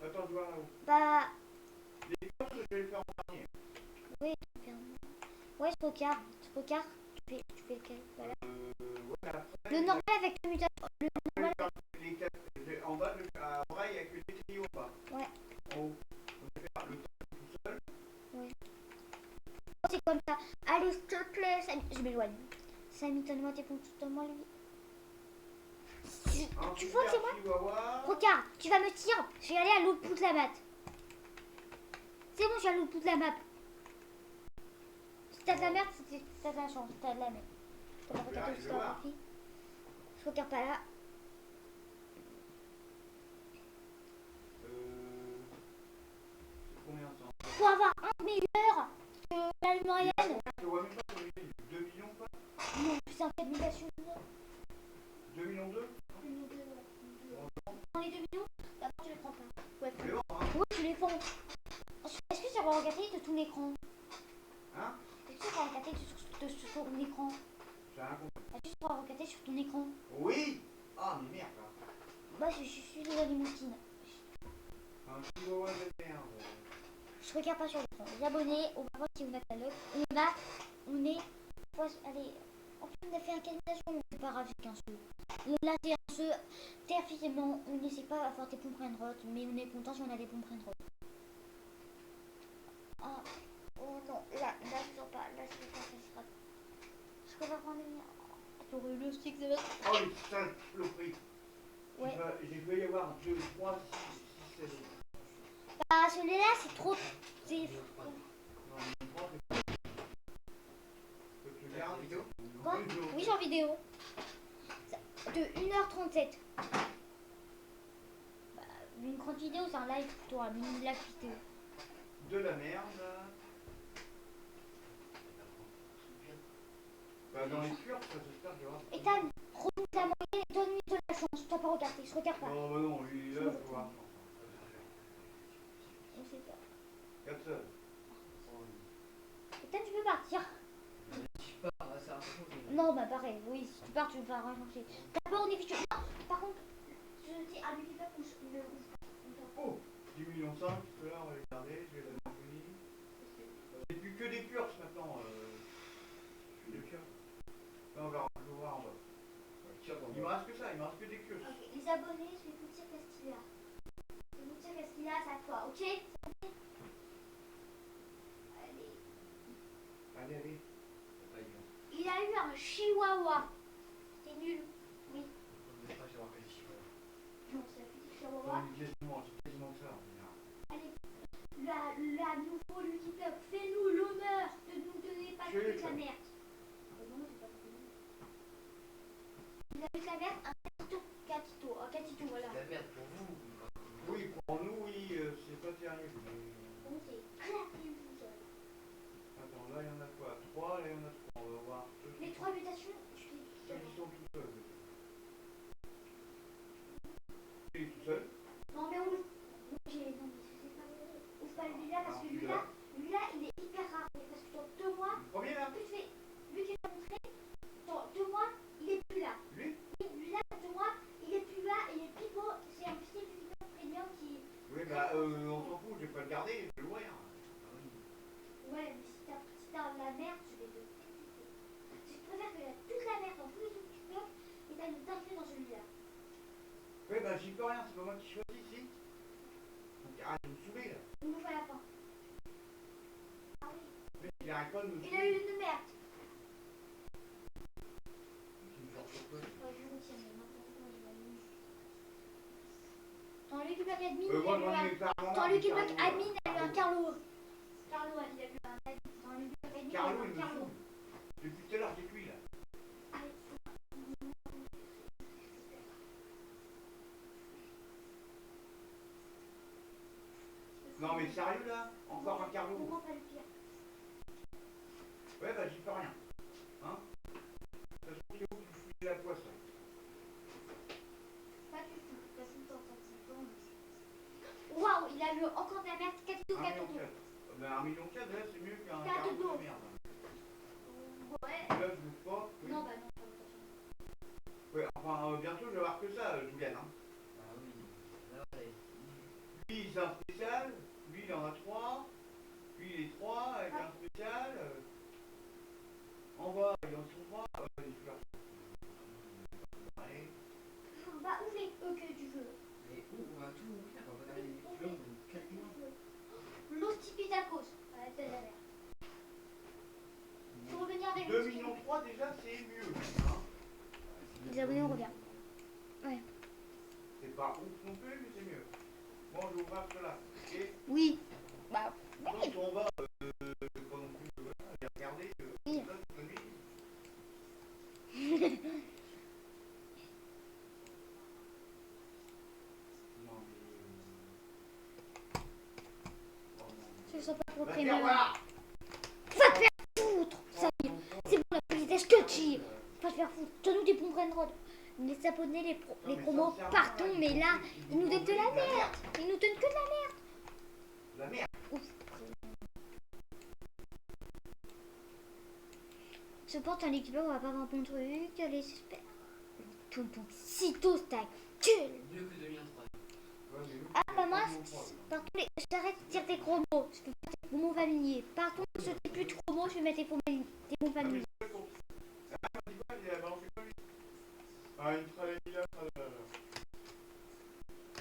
Attends, je vois là-haut. Bah, Les courses, je vais les faire en dernier. oui, ouais, Sprocard. Sprocard, tu fais lequel? Voilà. Ouais, après, Le normal avec le mutation. Le je vais normal faire les quatre. En bas, à braille avec les trios en bas. Ouais. En haut. Je vais faire le taco tout seul. c'est comme ça. Allez, s'il te plaît, Samy. Je m'éloigne. Samy, donne-moi tes points, donne-moi lui. Tu vois que c'est moi? Chihuahua. Regarde, tu vas me tirer. Je vais aller à l'autre bout de la map. C'est bon, je suis à l'autre bout de la map. Si t'as de la merde, t'as de la chance. T'as de la merde. T'as pas regardé je ce vais que t'as voir. pris. Je regarde pas là. C'est combien ça? Pour avoir un meilleur que la moyenne. Je vois même pas sur les 2 millions quoi? Non, c'est en qualification. 2 millions 2? Dans les 2 millions, d'abord tu les prends pas. Ouais, C'est bon hein? ouais, tu les prends. Est-ce que ça va regarder de ton écran? Hein? Est-ce que ça va regarder sur ton écran? J'ai rien compris. Est-ce que ça va regarder sur ton écran? Oui! Ah mais merde là. Bah, je suis de la limousine. Un chihuahua de merde. Je regarde pas sur l'écran. Les abonnés, on va voir si on a catalogue. On est. Allez, en fait, on a fait un qualification, mais c'est pas grave, c'est qu'un seul. Là, c'est un seul. Officiellement, on n'essaie pas d'avoir des pompes and road, mais on est content si on a des pompes and road. Ah, oh non, là, je sens pas. Là, je sais pas, ça sera. Je préfère prendre les. J'aurais le stick, ça va. Oh les saloperies. Ouais. J'ai failli y avoir 2, 3, 6, 7. Bah, celui-là, c'est trop. C'est. Non, mais 3, c'est pas. Tu regardes la vidéo? Quoi? Oui, j'ai en vidéo. De 1h37. Bah, une grande vidéo, c'est un live plutôt, un mini live vidéo. De la merde. Bah dans les purs, ça j'espère qu'il y aura. Ethan, remonte la moyenne et donne-lui de la chance. T'as pas regardé, je regarde pas. Non, bah non, lui là, faut voir. On sait pas. Regarde ça. Ethan, tu peux partir. Je pars, là, c'est un peu. Non, bah pareil, oui, si tu pars, tu vas rien changer. T'as pas en effet. Non, par contre, je dis à lui, pas qu'on le ouvre pas. Oh 10 millions 5, ceux-là on va les garder, je vais les donner. C'est plus que des purs maintenant. Des purs. Là on va voir en bas. Il me reste que ça, il me reste que des queues. Ok, les abonnés, je vais vous dire qu'est-ce qu'il y a. Je vais vous dire qu'est-ce qu'il y a à chaque fois, ok? Allez. Allez, allez. Il a eu un chihuahua. C'est nul. Oui. Non, c'est un petit chihuahua. C'est quasiment ça. Allez, la nouveau Lucky Club, fais-nous l'honneur de nous donner pas Je toute sais. la merde. Non, c'est pas possible. Il a eu la merde, un catito, voilà. C'est la merde pour vous. Oui, pour nous, oui, c'est pas terrible. On s'est claqué tout seul. Attends, là il y en a quoi? 3, là il y en a 3, on va voir. Les 3 mutations, je Ceux les. qui sont tout seuls. Il est tout seul. Non, mais ouvre. Ok, non, mais je sais pas. Ouvre pas celui-là parce que Alors, lui-là, il est hyper rare. Parce que dans 2 mois, Le premier là? tu fais. Lui qui t'a montré, dans 2 mois, il est plus là. Lui? Lui là, dans 2 mois, il est plus là et il est Pipo, c'est un petit Pipo premium qui. Oui, bah on s'en fout, je vais pas le garder, je vais l'ouvrir. Ouais, mais si t'as la merde, je vais te péter. Je préfère que toute la merde dans tous les autres TikTok et t'as une dinguerie dans celui-là. Oui, bah j'y peux rien, c'est pas moi qui choisis ici. Donc arrête de me saouler là. On bouffe à la fin. Ah oui. Le mec, il arrête pas de me Il a saouler. eu une merde. Il me sort sur quoi? Je retiens, mais n'importe quoi, je vais aller. Dans Lucky Block Admin, Moi j'en ai carrément. dans Lucky Block Admin, il a eu un Carlo. Carlo, il a eu un admin. Dans Lucky Block Admin, Carlo, il a eu il un me Carlo. saoule. Depuis tout à l'heure, j'ai cuit là. Allez. Non mais sérieux là? Encore un Carlo? Comment pas le pire? Ouais, bah j'y peux rien. Hein? De toute façon, c'est vous qui foutez la poisse là. Pas du tout. T'as tout le temps, t'as tout le temps. Waouh, il a eu encore de la merde. 4 1,4 million. Bah 1,4 million, là c'est mieux qu'un Quatre Carlo dos. de merde. Ouais. Là je bouffe pas. Oui. Non, bah non, pas attention. Ouais, enfin bientôt je vais avoir que ça, Julian. Hein. Ah oui. Là, ouais. Lui c'est un spécial, lui il en a 3, lui il est 3 avec un spécial. En bas il en sont 3. Ouais, allez. Bah, ouvre les que tu veux. Mais où on va tout ouvrir, on va aller les plombs de 4 mois. L'ostipitacos. Ouais, c'est la merde. Faut revenir avec 2 millions 3 déjà c'est mieux. Hein. Les abonnés, on revient. Ouais. C'est pas ouf non plus mais c'est mieux. Bon je vais ouvrir cela. Ok. Oui. Bah, Donc on va pas non plus voilà, aller regarder Oui. ça, c'est pas lui. Je sens pas trop Va te crémeux. faire voir. Va te faire foutre, Samy. C'est bon, la police est sketchy. Va te faire foutre. Donne-nous des bons brain. Les abonnés, les promos, partons, mais là, ils nous donnent de la merde. Ils nous donnent que de la merde. La merde. Ouf. Je porte un équipement, on va pas avoir un bon truc. Allez, j'espère. Tout le monde, sitôt ta gueule. Mieux que 2003. Ah, maman, partout les... j'arrête de dire des gros mots. Je peux pas dire des mots familiers. Partons, je dis plus de gros mots, je vais mettre des mots familiers. Ah, une tralala, tralala.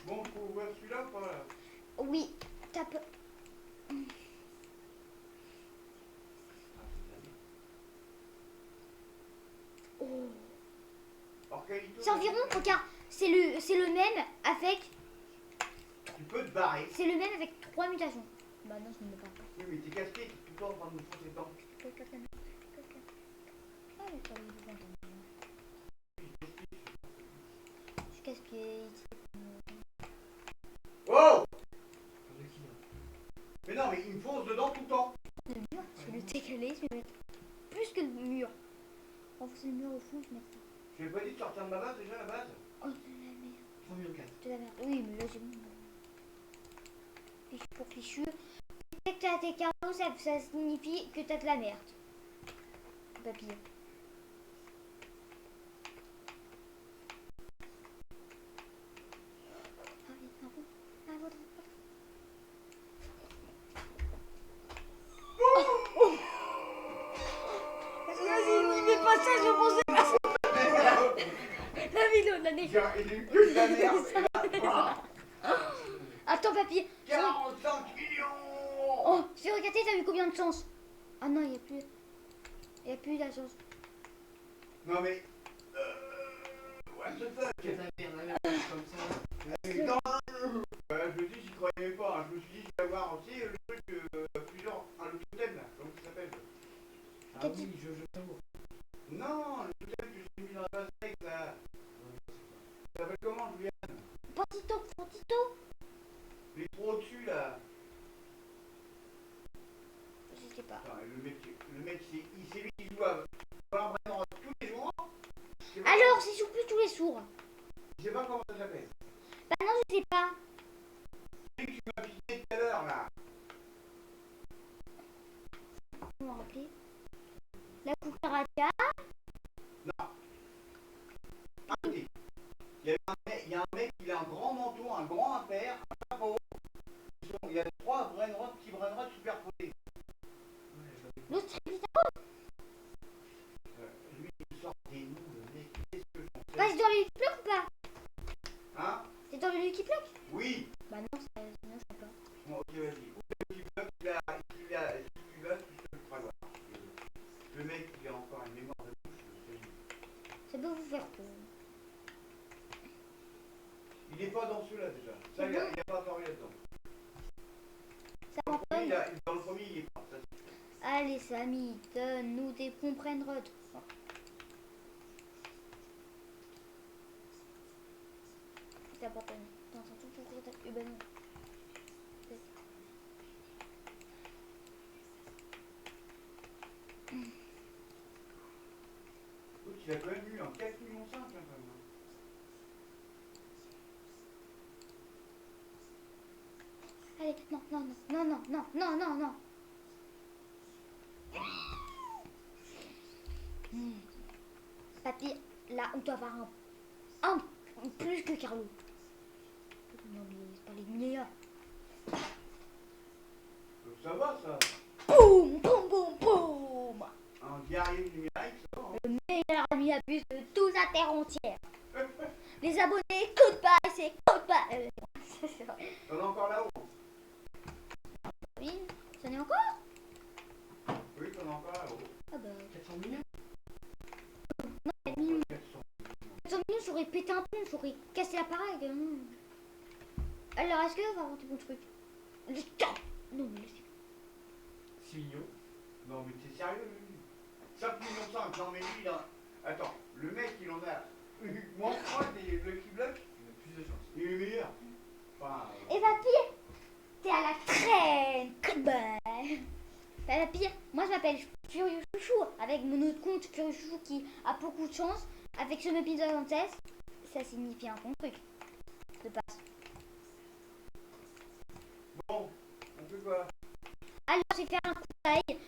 Bon, faut voir celui-là ou pas là? Oui, tape. Oh. Orcalito, C'est environ, regarde, c'est le même avec, tu peux te barrer. c'est le même avec 3 mutations. Bah non, je ne me parle pas. Oui, mais t'es casqué, t'es tout le temps en train de nous foncer dedans. Ah, mais pas le devant, je suis casse-pied. Oh! Mais non, mais il me fonce dedans tout le temps. Le mur, je vais le décaler, je vais mettre plus que le mur. Renforcer le mur au fond, je vais mettre ça. Je t'ai pas dit de sortir de ma base déjà, la base? Oh, de la merde. 3 millions 4. De la merde. Oui, mais là, j'ai mis. Fichu pour fichu. Dès que t'as tes carreaux, ça signifie que t'as de la merde. Papier. Ah oui, un rond. Un autre. Vas-y, mais pas ça, je pensais pas ça. La vidéo de l'année. J'ai eu que de la merde. Et là, Attends, papier. 45 millions! Oh, j'ai regardé, t'as eu combien de chance? Ah non, il n'y a plus. Il n'y a plus la chance. Non mais... What the fuck? La merde, comme ça. Non, je me dis, j'y croyais même pas. Hein. Je me suis dit, je vais avoir aussi le truc, plusieurs... le totem là, comment ça s'appelle? Ah oui, je t'avoue. Non, le totem que j'ai mis dans la base texte là. Ça s'appelle comment, Julien? Pantito, Pantito. Il est trop au-dessus là. Je sais pas. Attends, le mec c'est lui qui joue à Valorant tous les jours. Alors, c'est sur plus tous les sourds. Je sais pas comment ça s'appelle. Bah non, je sais pas. Celui que tu m'as piqué tout à l'heure là. On va rappeler. La cucaracha. Non. Arrêtez. Il y a un mec, il a un grand manteau, un grand impair, un chapeau. Il y a 3 petits brainrots superposés. L'autre, c'est vite. Lui, il sort des noms, le mec. Qu'est-ce que j'en sais? Bah, c'est dans le Lucky Block ou pas? Hein? C'est dans le Lucky Block? Oui. Bah non, sinon, je sais pas. Bon, ok, vas-y. Ou le petit bloc, si tu vas, tu te le feras voir. Le mec, il a encore une mémoire de bouche. Ça peut vous faire peur. Il n'est pas dans ceux-là déjà. Ça, il n'y a pas apparu là-dedans. Ça Dans le premier, m'appelle. dans le premier, il est pas. Ça, Allez, Samy, donne-nous des comprendres. C'est important. Attends, attends. Bah non. écoute, il a quand même eu un 4,5 millions hein, quand même. Allez, non, non, non, non, non, non, non, non, non. Papy, là, on doit avoir un plus que Carlo. Non, mais c'est pas les meilleurs. Ça va, ça. Boum, boum, boum, boum. Un guerrier numérique, ça va. Hein. Le meilleur ami à plus de toute la terre entière. Les abonnés, coûtent pas, c'est coûte pas. C'est vrai. T'en as encore là-haut. Oui, j'en ai encore? Oui, t'en as encore là-haut. Ah bah, 400 millions. non, 4 millions. 400 millions, j'aurais pété un plomb, j'aurais cassé l'appareil. Alors, est-ce que on va avoir des bons trucs? Le temps. Non, mais laissez. 6 millions. Non, mais t'es sérieux, lui? 5 millions 5. Non, mais lui, il a... Attends, le mec, il en a... Moi, je crois que le Lucky Block, Il a plus de chance. il est meilleur. Enfin... Et papy, T'es à la traîne. Goodbye. Pas la pire. Moi, je m'appelle Furieux Chouchou. Avec mon autre compte Furieux Chouchou qui a beaucoup de chance. Avec ce épisode en test, ça signifie un bon truc. De passe. Bon, on fait quoi? Alors, je vais faire un coup d'œil